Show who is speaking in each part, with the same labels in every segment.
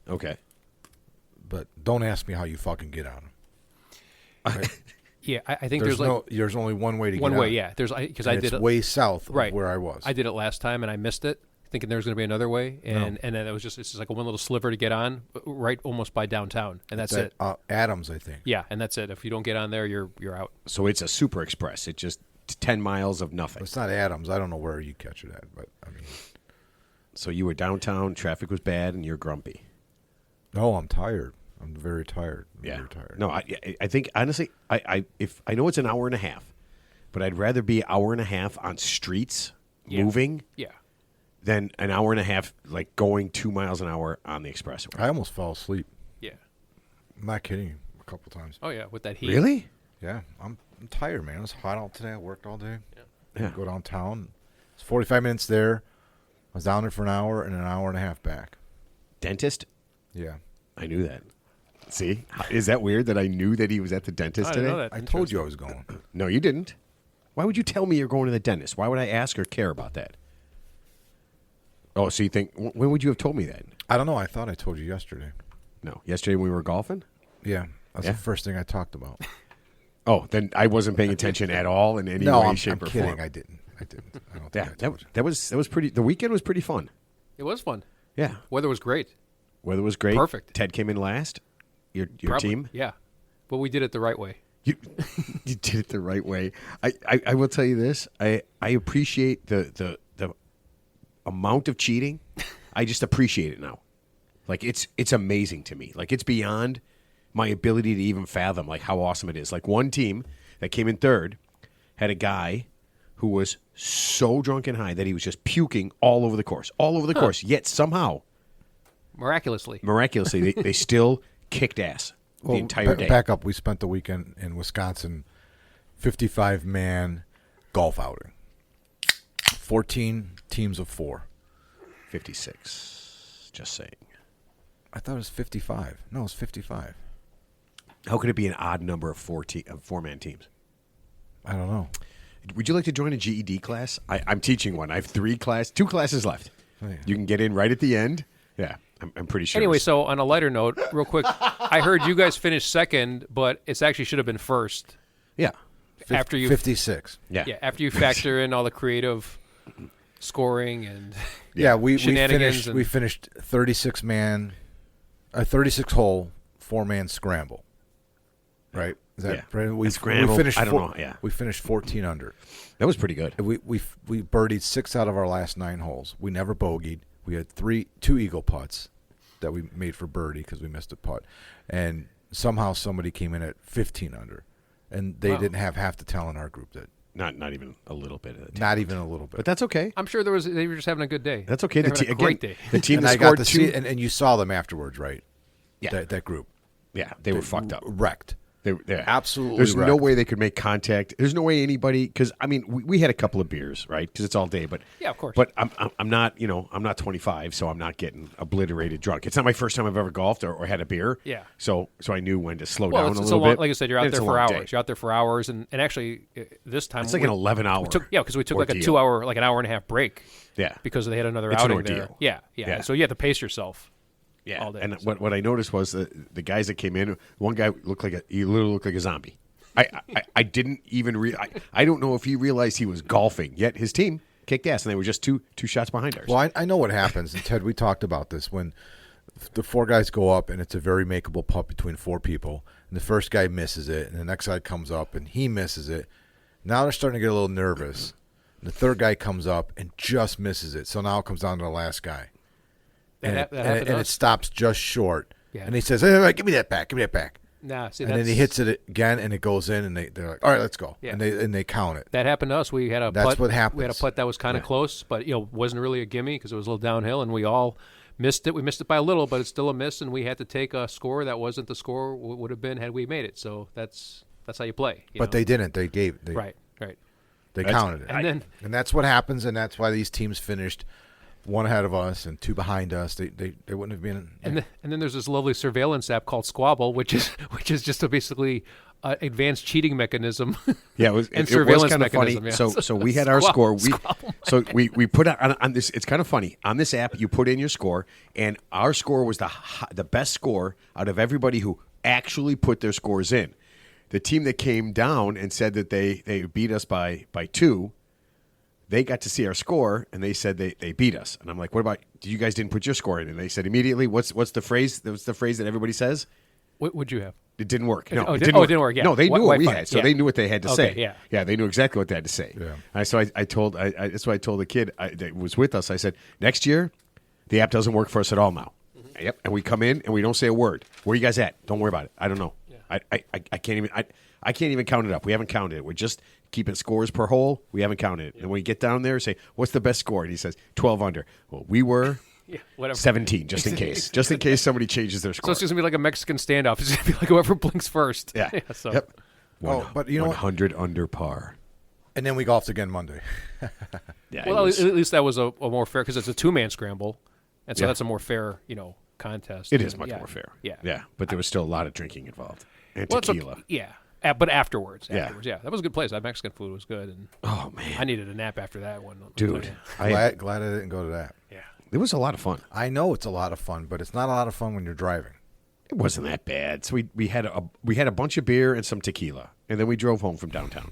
Speaker 1: Okay.
Speaker 2: But don't ask me how you fucking get on them. Right?
Speaker 3: Yeah, I think there's
Speaker 2: there's only one way to get
Speaker 3: one
Speaker 2: on.
Speaker 3: way. Yeah, because I did
Speaker 2: it's
Speaker 3: it
Speaker 2: way south of
Speaker 3: right
Speaker 2: where I was.
Speaker 3: I did it last time and I missed it, thinking there was going to be another way, and then it's just like one little sliver to get on, right almost by downtown, and that's it.
Speaker 2: Adams, I think.
Speaker 3: Yeah, and that's it. If you don't get on there, you're out.
Speaker 1: So it's a super express. It's just 10 miles of nothing.
Speaker 2: It's not Adams. I don't know where you catch it at, but I mean.
Speaker 1: So you were downtown, traffic was bad, and you're grumpy.
Speaker 2: No, I'm tired. I'm very tired.
Speaker 1: Very
Speaker 2: tired.
Speaker 1: No, I think honestly, I know it's an hour and a half, but I'd rather be an hour and a half on streets moving, than an hour and a half like going 2 miles an hour on the expressway.
Speaker 2: I almost fell asleep.
Speaker 3: Yeah.
Speaker 2: I'm not kidding you. A couple times.
Speaker 3: Oh yeah, with that heat.
Speaker 1: Really?
Speaker 2: Yeah, I'm tired, man. It was hot out today. I worked all day.
Speaker 1: Yeah.
Speaker 2: Go downtown. It's 45 minutes there. I was down there for an hour and a half back.
Speaker 1: Dentist?
Speaker 2: Yeah.
Speaker 1: I knew that. See? Is that weird that I knew that he was at the dentist
Speaker 3: I
Speaker 1: today?
Speaker 3: didn't know that.
Speaker 2: I told you I was going.
Speaker 1: No, you didn't. Why would you tell me you're going to the dentist? Why would I ask or care about that? Oh, so you think, when would you have told me that?
Speaker 2: I don't know. I thought I told you yesterday.
Speaker 1: No. Yesterday when we were golfing?
Speaker 2: Yeah. That's the first thing I talked about.
Speaker 1: Oh, then I wasn't paying attention at all in any way, shape,
Speaker 2: I'm
Speaker 1: or
Speaker 2: kidding.
Speaker 1: form.
Speaker 2: I didn't. I don't think
Speaker 1: Yeah,
Speaker 2: I told you.
Speaker 1: that was pretty. The weekend was pretty fun.
Speaker 3: It was fun.
Speaker 1: Yeah,
Speaker 3: Weather was great.
Speaker 1: weather was great.
Speaker 3: Perfect.
Speaker 1: Ted came in last. Your
Speaker 3: Probably.
Speaker 1: team.
Speaker 3: Yeah, but we did it the right way.
Speaker 1: You you did it the right way. I will tell you this. I appreciate the amount of cheating. I just appreciate it now. Like it's amazing to me. Like it's beyond my ability to even fathom like how awesome it is. Like one team that came in third had a guy who was so drunk and high that he was just puking all over the course. Yet somehow,
Speaker 3: Miraculously,
Speaker 1: they still kicked ass the entire day.
Speaker 2: Back up. We spent the weekend in Wisconsin, 55-man golf outing. 14 teams of 4.
Speaker 1: 56. Just saying.
Speaker 2: I thought it was 55. No, it was 55.
Speaker 1: How could it be an odd number of four-man teams?
Speaker 2: I don't know.
Speaker 1: Would you like to join a GED class? I'm teaching one. I have 2 classes left.
Speaker 2: Oh, yeah.
Speaker 1: You can get in right at the end. Yeah, I'm pretty sure.
Speaker 3: Anyway, so on a lighter note, real quick, I heard you guys finished second, but it's actually should have been first.
Speaker 1: Yeah.
Speaker 3: After you
Speaker 2: 56.
Speaker 1: Yeah.
Speaker 3: Yeah, after you factor in all the creative scoring and
Speaker 2: we
Speaker 3: shenanigans.
Speaker 2: we finished 36-man, a 36-hole 4-man scramble. Right? Is that right? We
Speaker 1: scramble.
Speaker 2: finished
Speaker 1: I don't know. Yeah.
Speaker 2: We finished 14 under.
Speaker 1: That was pretty good.
Speaker 2: We birdied 6 out of our last 9 holes. We never bogeyed. We had 2 eagle putts that we made for birdie because we missed a putt, and somehow somebody came in at 15 under, and they didn't have half the talent in our group that.
Speaker 1: Not even a little bit of it.
Speaker 2: Not even a little bit.
Speaker 1: But that's okay.
Speaker 3: I'm sure they were just having a good day.
Speaker 1: That's okay.
Speaker 3: They were having a great day.
Speaker 1: The team
Speaker 2: and
Speaker 1: that
Speaker 2: I
Speaker 1: scored
Speaker 2: got to
Speaker 1: 2.
Speaker 2: see it, and you saw them afterwards, right?
Speaker 1: Yeah.
Speaker 2: That group.
Speaker 1: Yeah, they were fucked up.
Speaker 2: Wrecked.
Speaker 1: They're
Speaker 2: absolutely
Speaker 1: There's no
Speaker 2: wrecked.
Speaker 1: way they could make contact. There's no way anybody, because I mean, we had a couple of beers, right? Because it's all day, but
Speaker 3: Yeah, of course.
Speaker 1: But I'm not, I'm not 25, so I'm not getting obliterated drunk. It's not my first time I've ever golfed or had a beer.
Speaker 3: Yeah.
Speaker 1: So I knew when to slow
Speaker 3: Well,
Speaker 1: down
Speaker 3: it's
Speaker 1: a
Speaker 3: a
Speaker 1: little
Speaker 3: long,
Speaker 1: bit.
Speaker 3: like I said, you're out
Speaker 1: And
Speaker 3: there
Speaker 1: it's a
Speaker 3: for
Speaker 1: long
Speaker 3: hours.
Speaker 1: day.
Speaker 3: You're out there for hours, and actually this time
Speaker 1: It's like an 11-hour.
Speaker 3: Because we took like a
Speaker 1: ordeal.
Speaker 3: 2 hour, like an hour and a half break.
Speaker 1: Yeah.
Speaker 3: Because they had another
Speaker 1: It's an
Speaker 3: outing there.
Speaker 1: ordeal.
Speaker 3: Yeah.
Speaker 1: Yeah.
Speaker 3: So you have to pace yourself.
Speaker 1: Yeah.
Speaker 3: All day.
Speaker 1: And what I noticed was the guys that came in, one guy he literally looked like a zombie. I didn't even I don't know if he realized he was golfing, yet his team kicked ass, and they were just two shots behind ours.
Speaker 2: Well, I know what happens, and Ted, we talked about this when the 4 guys go up, and it's a very makeable putt between 4 people, and the first guy misses it, and the next guy comes up, and he misses it. Now they're starting to get a little nervous. And the 3rd guy comes up and just misses it, so now it comes down to the last guy. And it stops just short.
Speaker 3: Yeah.
Speaker 2: And he says, hey, give me that back, give me that back.
Speaker 3: Nah, see,
Speaker 2: And then he hits it again, and it goes in, and they're like, all right, let's go.
Speaker 3: Yeah.
Speaker 2: And they count it.
Speaker 3: That happened to us. We had a
Speaker 2: That's
Speaker 3: putt.
Speaker 2: what happens.
Speaker 3: We had a putt that was kind of close, but wasn't really a gimme because it was a little downhill, and we all missed it. We missed it by a little, but it's still a miss, and we had to take a score that wasn't the score would have been had we made it. So that's how you play.
Speaker 2: But they didn't. They
Speaker 3: right.
Speaker 2: They counted it. And that's what happens, and that's why these teams finished 1 ahead of us and 2 behind us. They wouldn't have been.
Speaker 3: And then there's this lovely surveillance app called Squabble, which is just basically advanced cheating mechanism.
Speaker 1: Yeah, it was,
Speaker 3: and
Speaker 1: it
Speaker 3: surveillance
Speaker 1: was kind of funny.
Speaker 3: mechanism. Yeah.
Speaker 1: So we had our score. We put on this. It's kind of funny on this app. You put in your score, and our score was the best score out of everybody who actually put their scores in. The team that came down and said that they beat us by 2, they got to see our score and they said they beat us. And I'm like, what about you guys didn't put your score in? And they said immediately, what's the phrase? What's the phrase that everybody says?
Speaker 3: What would you have?
Speaker 1: It didn't work. No,
Speaker 3: it
Speaker 1: didn't
Speaker 3: work. Yeah.
Speaker 1: No, they knew what we
Speaker 3: Wi-Fi.
Speaker 1: had, so
Speaker 3: Yeah.
Speaker 1: they knew what they had to
Speaker 3: Okay,
Speaker 1: say.
Speaker 3: yeah.
Speaker 1: They knew exactly what they had to say.
Speaker 2: Yeah.
Speaker 1: So I told that's why I told the kid that was with us. I said, next year, the app doesn't work for us at all now. Mm-hmm. Yep, and we come in and we don't say a word. Where are you guys at? Don't worry about it. I don't know. Yeah. I can't even. I can't even count it up. We haven't counted it. We're just keeping scores per hole. We haven't counted it. Yeah. And when we get down there, say, what's the best score? And he says, 12 under. Well, we were 17, just in case. Just in case somebody changes their score.
Speaker 3: So it's just going to be like a Mexican standoff. It's going to be like whoever blinks first.
Speaker 1: Yeah.
Speaker 3: So.
Speaker 1: Yep.
Speaker 2: But you know
Speaker 1: 100 under par.
Speaker 2: And then we golfed again Monday.
Speaker 1: Yeah.
Speaker 3: Well, at least that was a more fair, because it's a 2-man scramble. And so that's a more fair, contest.
Speaker 1: It is much more fair.
Speaker 3: Yeah.
Speaker 1: Yeah. But there was still a lot of drinking involved. And
Speaker 3: Well,
Speaker 1: tequila.
Speaker 3: But afterwards.
Speaker 1: Yeah.
Speaker 3: That was a good place. That Mexican food was good. And
Speaker 1: Oh, man.
Speaker 3: I needed a nap after that one.
Speaker 1: Dude.
Speaker 2: Glad I didn't go to that.
Speaker 3: Yeah.
Speaker 1: It was a lot of fun.
Speaker 2: I know it's a lot of fun, but it's not a lot of fun when you're driving.
Speaker 1: It wasn't that bad. So we had a bunch of beer and some tequila, and then we drove home from downtown.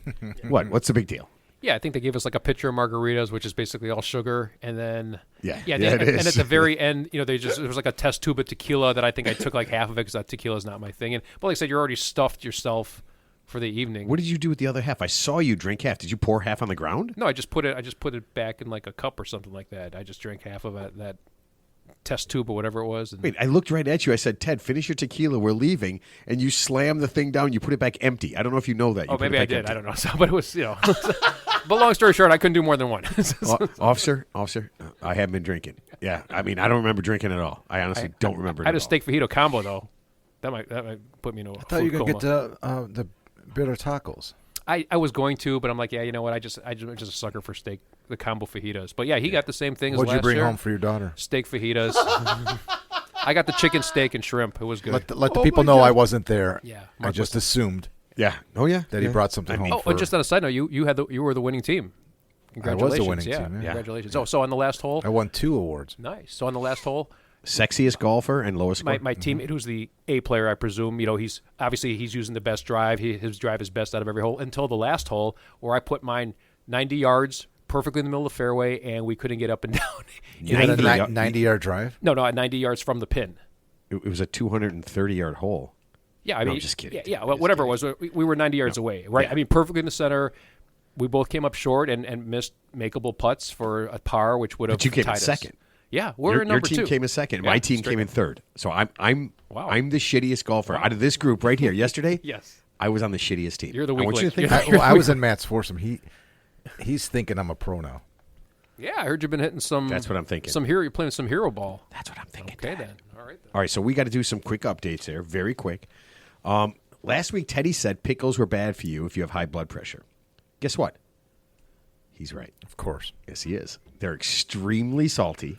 Speaker 1: What's the big deal?
Speaker 3: Yeah, I think they gave us like a pitcher of margaritas, which is basically all sugar, and then
Speaker 1: it
Speaker 3: and
Speaker 1: is.
Speaker 3: at the very end, there was like a test tube of tequila that I think I took like half of it because that tequila is not my thing. And but like I said, you're already stuffed yourself for the evening.
Speaker 1: What did you do with the other half? I saw you drink half. Did you pour half on the ground?
Speaker 3: No, I just put it back in like a cup or something like that. I just drank half of that test tube or whatever it was. And
Speaker 1: Wait, I looked right at you. I said, Ted, finish your tequila. We're leaving. And you slammed the thing down. You put it back empty. I don't know if you know that. You put
Speaker 3: maybe
Speaker 1: it
Speaker 3: I
Speaker 1: back
Speaker 3: did.
Speaker 1: empty.
Speaker 3: I don't know. So, but it was, But long story short, I couldn't do more than one.
Speaker 1: Officer, I haven't been drinking. Yeah, I mean, I don't remember drinking at all. I honestly don't remember it
Speaker 3: I had
Speaker 1: at
Speaker 3: a steak fajito combo, though. That might put me in a
Speaker 2: I thought you were going to
Speaker 3: coma.
Speaker 2: get the bitter tacos.
Speaker 3: I was going to, but I'm like, you know what? I'm just a sucker for steak, the combo fajitas. But yeah, he got the same thing as
Speaker 2: What'd
Speaker 3: last
Speaker 2: you bring
Speaker 3: year.
Speaker 2: home for your daughter?
Speaker 3: Steak fajitas. I got the chicken steak and shrimp. It was good.
Speaker 2: Let the people know I wasn't there.
Speaker 3: Yeah,
Speaker 2: I
Speaker 3: Mark
Speaker 2: just assumed
Speaker 1: Yeah. Oh, yeah.
Speaker 2: that he brought something home.
Speaker 3: Oh, just on a side note, you were the winning team. Congratulations.
Speaker 2: winning team, yeah.
Speaker 3: Congratulations. Oh, so on the last hole,
Speaker 2: I won 2 awards.
Speaker 3: nice. So on the last hole,
Speaker 1: Sexiest golfer and lowest score.
Speaker 3: my teammate, who's the A player, I presume, he's using the best drive. His drive is best out of every hole until the last hole, where I put mine 90 yards perfectly in the middle of the fairway, and we couldn't get up and down.
Speaker 2: You had a
Speaker 1: 90
Speaker 2: 90-yard drive?
Speaker 3: No, at 90 yards from the pin.
Speaker 1: It was a 230-yard hole.
Speaker 3: Yeah, I mean,
Speaker 1: I'm just kidding.
Speaker 3: Yeah, well, whatever it was, we were 90 yards away, right?
Speaker 1: Yeah.
Speaker 3: I mean, perfectly in the center. We both came up short and missed makeable putts for a par, which would have
Speaker 1: But you came in
Speaker 3: tied us.
Speaker 1: second.
Speaker 3: Yeah, we're
Speaker 1: Your
Speaker 3: in number
Speaker 1: team
Speaker 3: 2.
Speaker 1: came in second.
Speaker 3: Yeah,
Speaker 1: My team
Speaker 3: straight
Speaker 1: came in
Speaker 3: up.
Speaker 1: third. So I'm
Speaker 3: Wow.
Speaker 1: the shittiest golfer out of this group right here. Yesterday,
Speaker 3: Yes.
Speaker 1: I was on the shittiest team.
Speaker 3: You're the
Speaker 1: I
Speaker 3: weak
Speaker 1: want you
Speaker 3: link.
Speaker 1: to think
Speaker 3: You're
Speaker 1: that.
Speaker 2: I was in Matt's foursome. He's thinking I'm a pro now.
Speaker 3: Yeah, I heard you've been hitting some.
Speaker 1: That's what I'm thinking.
Speaker 3: You're playing some hero ball.
Speaker 1: That's what I'm thinking.
Speaker 3: Okay,
Speaker 1: Dad.
Speaker 3: then. All right, then.
Speaker 1: All right, so we got to do some quick updates there, very quick. Last week, Teddy said pickles were bad for you if you have high blood pressure. Guess what? He's right.
Speaker 2: Of course.
Speaker 1: Yes, he is. They're extremely salty,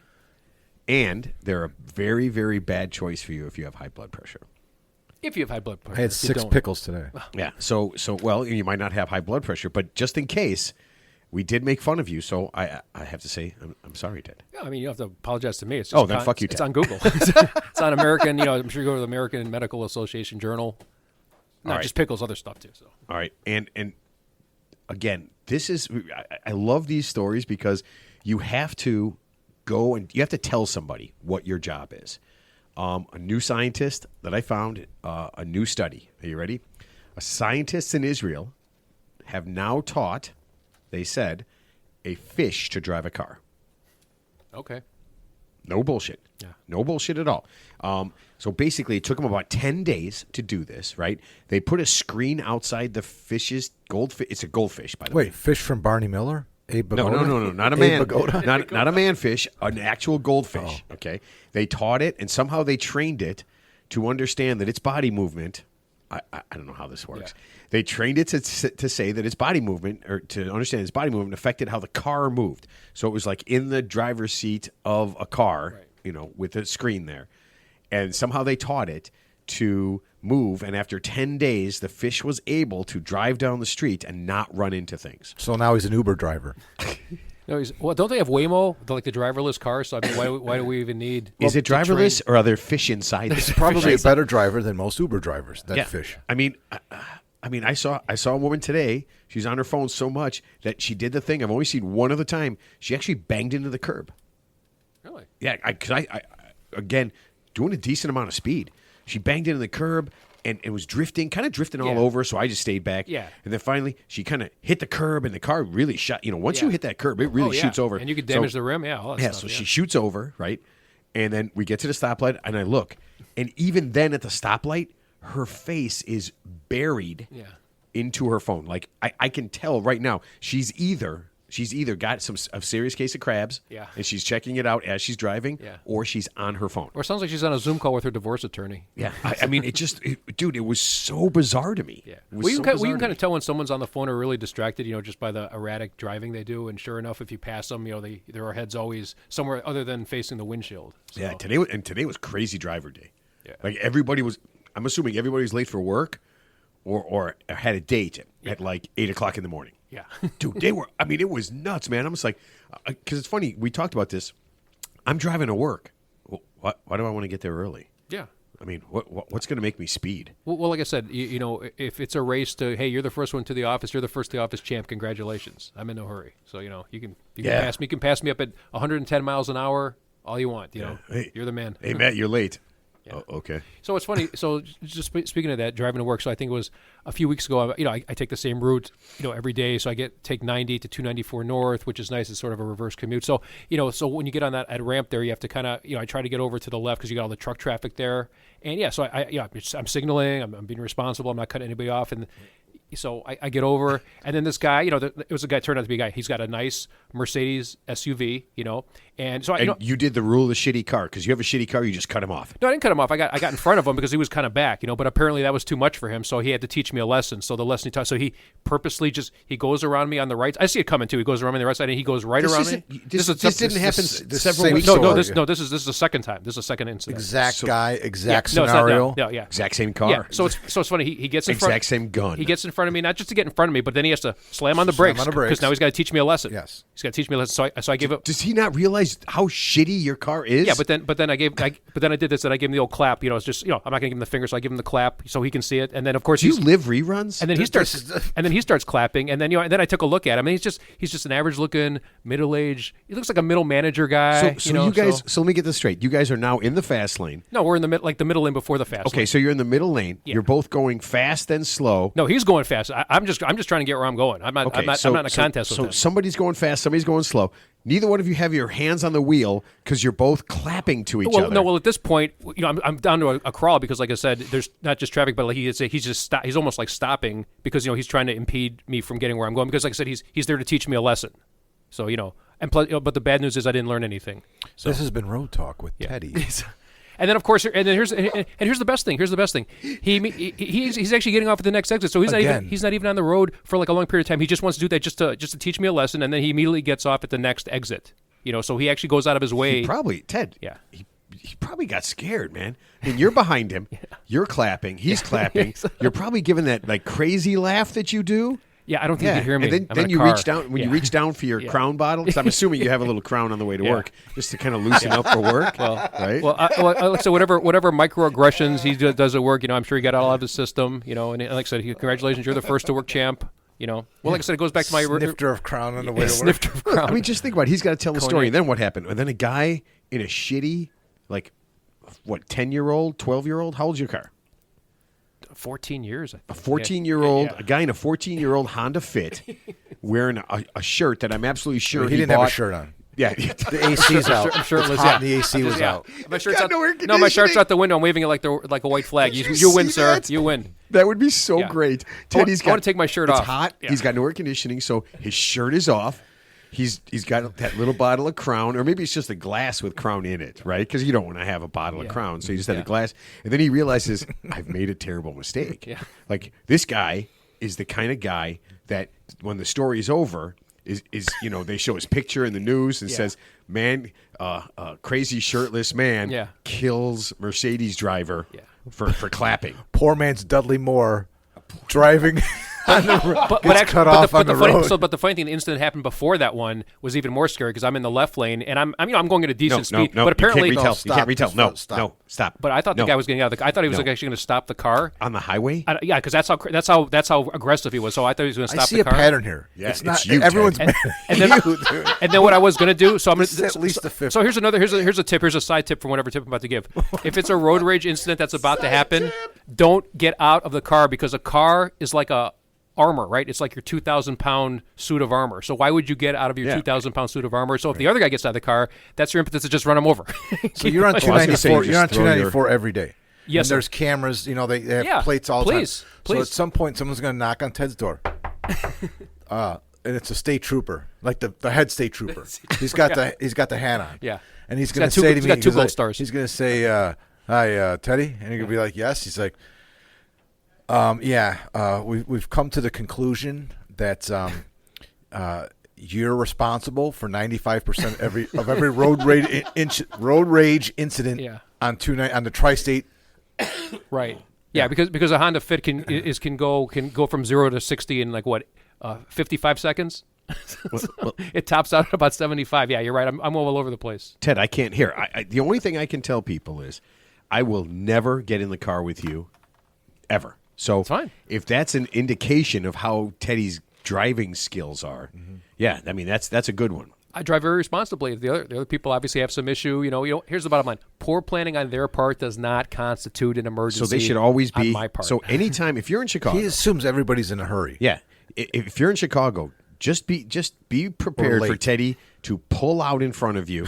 Speaker 1: and they're a very, very bad choice for you if you have high blood pressure.
Speaker 3: If you have high blood pressure,
Speaker 2: I had
Speaker 3: if you
Speaker 2: 6
Speaker 3: don't.
Speaker 2: pickles today.
Speaker 1: Yeah. So, well, you might not have high blood pressure, but just in case, we did make fun of you. So I have to say, I'm sorry, Ted.
Speaker 3: Yeah, I mean, you don't have to apologize to me. It's just
Speaker 1: then fuck you,
Speaker 3: It's
Speaker 1: Ted.
Speaker 3: on Google. It's on American. I'm sure you go to the American Medical Association Journal. Not
Speaker 1: right.
Speaker 3: just pickles, other stuff too. So
Speaker 1: All right, and again, this is I love these stories because you have to go and you have to tell somebody what your job is. A new scientist that I found, a new study. Are you ready? Scientists in Israel have now taught, they said, a fish to drive a car.
Speaker 3: okay.
Speaker 1: No bullshit.
Speaker 3: Yeah.
Speaker 1: No bullshit at all. So basically, it took them about 10 days to do this, right? They put a screen outside the fish's goldfish. It's a goldfish, by the way.
Speaker 2: Wait, fish from Barney Miller? Abe Pagoda?
Speaker 1: No. Not a
Speaker 2: Abe
Speaker 1: man.
Speaker 2: Pagoda?
Speaker 1: Not a manfish, an actual goldfish, okay? They taught it, and somehow they trained it to understand that its body movement, I don't know how this works.
Speaker 3: Yeah.
Speaker 1: They trained it to say that its body movement, or to understand its body movement, affected how the car moved. So it was like in the driver's seat of a car,
Speaker 3: Right.
Speaker 1: with a screen there. And somehow they taught it to move, and after 10 days, the fish was able to drive down the street and not run into things.
Speaker 2: So now he's an Uber driver.
Speaker 3: No, well, don't they have Waymo, like the driverless car? So I mean, why do we even need?
Speaker 1: Is it driverless, or are there fish inside?
Speaker 2: He's probably a better driver than most Uber drivers. That fish.
Speaker 1: I mean, I saw a woman today. She's on her phone so much that she did the thing I've only seen one other time. She actually banged into the curb.
Speaker 3: Really?
Speaker 1: Yeah, because I again doing a decent amount of speed. She banged into the curb and it was drifting all over. So I just stayed back.
Speaker 3: Yeah.
Speaker 1: And then finally she kind of hit the curb and the car really shot. Once you hit that curb, it really shoots over.
Speaker 3: And you could damage the rim. Yeah. All that stuff,
Speaker 1: So she shoots over, right? And then we get to the stoplight and I look, and even then at the stoplight, her face is buried into her phone. Like I can tell right now she's either got a serious case of crabs, and she's checking it out as she's driving, or she's on her phone.
Speaker 3: Or it sounds like she's on a Zoom call with her divorce attorney.
Speaker 1: Yeah, I mean, dude, it was so bizarre to me.
Speaker 3: Yeah,
Speaker 1: we
Speaker 3: can kind of tell when someone's on the phone or really distracted, just by the erratic driving they do. And sure enough, if you pass them, their head's always somewhere other than facing the windshield. So.
Speaker 1: Yeah, today was crazy driver day. Yeah, like I'm assuming everybody was late for work, or had a date at like 8:00 in the morning.
Speaker 3: Yeah.
Speaker 1: Dude, it was nuts, man. I'm just like, because it's funny, we talked about this. I'm driving to work. Well, why do I want to get there early?
Speaker 3: Yeah.
Speaker 1: I mean, what's going to make me speed?
Speaker 3: Well, like I said, if it's a race to, hey, you're the first one to the office, you're the first to the office champ, congratulations. I'm in no hurry. So, you can pass me up at 110 miles an hour, all you want, Hey, you're the man.
Speaker 1: Hey, Matt, you're late.
Speaker 3: Yeah.
Speaker 1: Oh, okay.
Speaker 3: So it's funny. So just speaking of that, driving to work. So I think it was a few weeks ago. I take the same route, every day. So I take 90 to 294 north, which is nice. It's sort of a reverse commute. So so when you get on that ramp there, you have to kind of I try to get over to the left because you got all the truck traffic there. And so I'm signaling. I'm being responsible. I'm not cutting anybody off. And so I get over, and then this guy, it was a guy, turned out to be a guy. He's got a nice Mercedes SUV, and so
Speaker 1: you did the rule of the shitty car, because you have a shitty car, you just cut him off.
Speaker 3: No, I didn't cut him off. I got in front of him because he was kind of back, but apparently that was too much for him, so he had to teach me a lesson. So the lesson he taught, so he purposely he goes around me on the right. I see it coming too. He goes around me on the right side, and he goes right around me.
Speaker 1: This didn't happen several weeks
Speaker 2: ago.
Speaker 3: No, this is the second time. This is the second incident.
Speaker 2: Exact scenario.
Speaker 1: Exact same car.
Speaker 3: Yeah. So it's funny. He gets in front.
Speaker 1: Exact same gun.
Speaker 3: He gets in front of me, not just to get in front of me, but then he has to slam on the brakes because now he's got to teach me a lesson.
Speaker 2: Yes,
Speaker 3: he's got to teach me a lesson. So I gave it.
Speaker 1: Does he not realize how shitty your car is?
Speaker 3: Yeah, but then I did this, and I gave him the old clap. It's just I'm not going to give him the finger, so I give him the clap so he can see it. And then of course
Speaker 1: you live reruns.
Speaker 3: And then he starts clapping, and then and then I took a look at him, and he's just an average looking middle aged. He looks like a middle manager guy.
Speaker 1: So you guys. So let me get this straight. You guys are now in the fast lane.
Speaker 3: No, we're in the middle lane before the fast lane.
Speaker 1: Okay, so you're in the middle lane. Yeah. You're both going fast and slow.
Speaker 3: No, he's going fast. I'm just trying to get where I'm going. I'm not in a contest with him.
Speaker 1: So somebody's going fast, somebody's going slow. Neither one of you have your hands on the wheel because you're both clapping to each other.
Speaker 3: No, well, at this point, I'm down to a crawl because, like I said, there's not just traffic, but he's almost like stopping because he's trying to impede me from getting where I'm going because, like I said, he's there to teach me a lesson. So but the bad news is I didn't learn anything. So.
Speaker 2: This has been Road Talk with Teddy.
Speaker 3: And then, of course, here's the best thing. Here's the best thing. He's actually getting off at the next exit, so he's not even on the road for like a long period of time. He just wants to do that just to teach me a lesson, and then he immediately gets off at the next exit. So he actually goes out of his way.
Speaker 1: Ted.
Speaker 3: Yeah.
Speaker 1: He probably got scared, man. I mean, you're behind him. You're clapping. He's clapping. You're probably giving that like crazy laugh that you do.
Speaker 3: Yeah, I don't think you can hear me.
Speaker 1: And then you reach down you reach down for your Crown bottle, because I'm assuming you have a little Crown on the way to work, just to kind of loosen up for work. Right?
Speaker 3: Well, so whatever microaggressions he does at work, I'm sure he got all out of his system. And like I said, congratulations, you're the first to work champ. Well, like I said, it goes back to my
Speaker 2: snifter of Crown on the way to work.
Speaker 3: Snifter of Crown.
Speaker 1: I mean, just think about it. He's got to tell the story. And then what happened? And then a guy in a shitty, 10-year-old, 12-year-old. How old's your car?
Speaker 3: 14 years.
Speaker 1: A 14-year-old, a guy in a 14-year-old Honda Fit, wearing a shirt that I'm absolutely sure
Speaker 2: he didn't have a shirt on.
Speaker 1: Yeah,
Speaker 2: the AC's out.
Speaker 3: I'm sure it was.
Speaker 2: Hot, the AC was out.
Speaker 3: My shirt's out. No, my shirt's out the window. I'm waving it like a white flag. You win, sir. You win.
Speaker 1: That would be so great. Teddy's
Speaker 3: I want to take my shirt off.
Speaker 1: It's hot. Yeah. He's got no air conditioning, so his shirt is off. He's got that little bottle of Crown, or maybe it's just a glass with Crown in it, right? Because you don't want to have a bottle of Crown, so you just have a glass. And then he realizes, I've made a terrible mistake.
Speaker 3: Yeah.
Speaker 1: Like, this guy is the kind of guy that when the story's over, is they show his picture in the news and says, man, crazy shirtless man kills Mercedes driver for clapping.
Speaker 2: Poor man's Dudley Moore driving.
Speaker 3: But the funny thing, the incident happened before that one was even more scary because I'm in the left lane and I'm going at a decent speed.
Speaker 1: No,
Speaker 3: but apparently,
Speaker 1: you can't retell. No, stop.
Speaker 3: But I thought the guy was getting out of the. I thought he was actually going to stop the car
Speaker 1: on the highway.
Speaker 3: Yeah, because that's how aggressive he was. So I thought he was going to stop the car.
Speaker 2: I see a pattern here.
Speaker 1: Yeah,
Speaker 2: it's not
Speaker 1: it's you,
Speaker 2: everyone's.
Speaker 1: Ted.
Speaker 3: And then what I was going to do. So I'm going to
Speaker 2: at least the 50.
Speaker 3: So here's a tip. Here's a side tip from whatever tip I'm about to give. If it's a road rage incident that's about to happen, don't get out of the car because a car is like a armor, right? It's like your 2,000-pound suit of armor. So why would you get out of your 2,000-pound suit of armor? So if the other guy gets out of the car, that's your impetus to just run him over.
Speaker 2: So you're on 294. You're on 294 every day.
Speaker 3: Yes,
Speaker 2: and there's cameras. They have plates all the time.
Speaker 3: Please.
Speaker 2: So at some point, someone's going to knock on Ted's door, and it's a state trooper, like the head state trooper. He's got the hat on.
Speaker 3: Yeah,
Speaker 2: and he's going to say to me,
Speaker 3: he's got two gold stars.
Speaker 2: He's going to say, "Hi, Teddy," and he's going to be like, "Yes." He's like, we've come to the conclusion that you're responsible for 95% of every road rage incident on the tri-state.
Speaker 3: Right. Yeah, because a Honda Fit can go from 0 to 60 in 55 seconds. It tops out at about 75. Yeah, you're right. I'm all over the place.
Speaker 1: Ted, I can't hear. The only thing I can tell people is I will never get in the car with you ever. So
Speaker 3: fine.
Speaker 1: If that's an indication of how Teddy's driving skills are, that's a good one.
Speaker 3: I drive very responsibly. The other people obviously have some issue. Here's the bottom line: poor planning on their part does not constitute an emergency.
Speaker 1: So they should always be
Speaker 3: on my part.
Speaker 1: So anytime, if you're in Chicago,
Speaker 2: he assumes everybody's in a hurry.
Speaker 1: Yeah, if you're in Chicago, just be prepared for Teddy to pull out in front of you.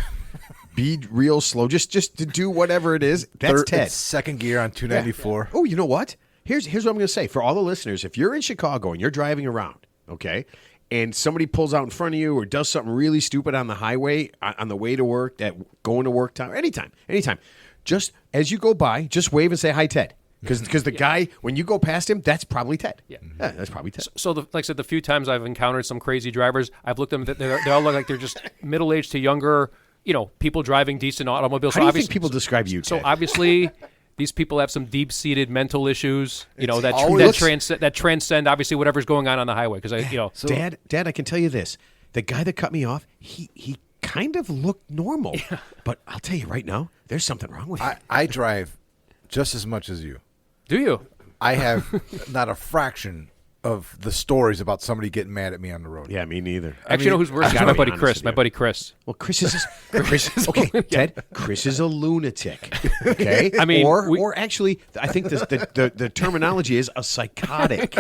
Speaker 1: Be real slow, just to do whatever it is. That's Ted.
Speaker 2: Second gear on 294.
Speaker 1: Yeah. Oh, you know what? Here's what I'm going to say. For all the listeners, if you're in Chicago and you're driving around, okay, and somebody pulls out in front of you or does something really stupid on the highway, on the way to work, going to work time, anytime, just as you go by, just wave and say, "Hi, Ted." Because the guy, when you go past him, that's probably Ted. Yeah, that's probably Ted.
Speaker 3: So like I said, the few times I've encountered some crazy drivers, I've looked at them, they all look like they're just middle-aged to younger, people driving decent automobiles.
Speaker 1: How do you think people describe you, Ted?
Speaker 3: So obviously, these people have some deep-seated mental issues, that transcend obviously whatever's going on the highway. Because
Speaker 1: So, Dad, I can tell you this: the guy that cut me off, he kind of looked normal, but I'll tell you right now, there's something wrong with him.
Speaker 2: I drive just as much as you.
Speaker 3: Do you?
Speaker 2: I have not a fraction of the stories about somebody getting mad at me on the road.
Speaker 1: Yeah, me neither.
Speaker 3: Actually, who's worse? My buddy Chris. My buddy Chris.
Speaker 1: Well, Chris is okay. Ted, Chris is a lunatic. Okay,
Speaker 3: I mean,
Speaker 1: or actually, I think the terminology is a psychotic.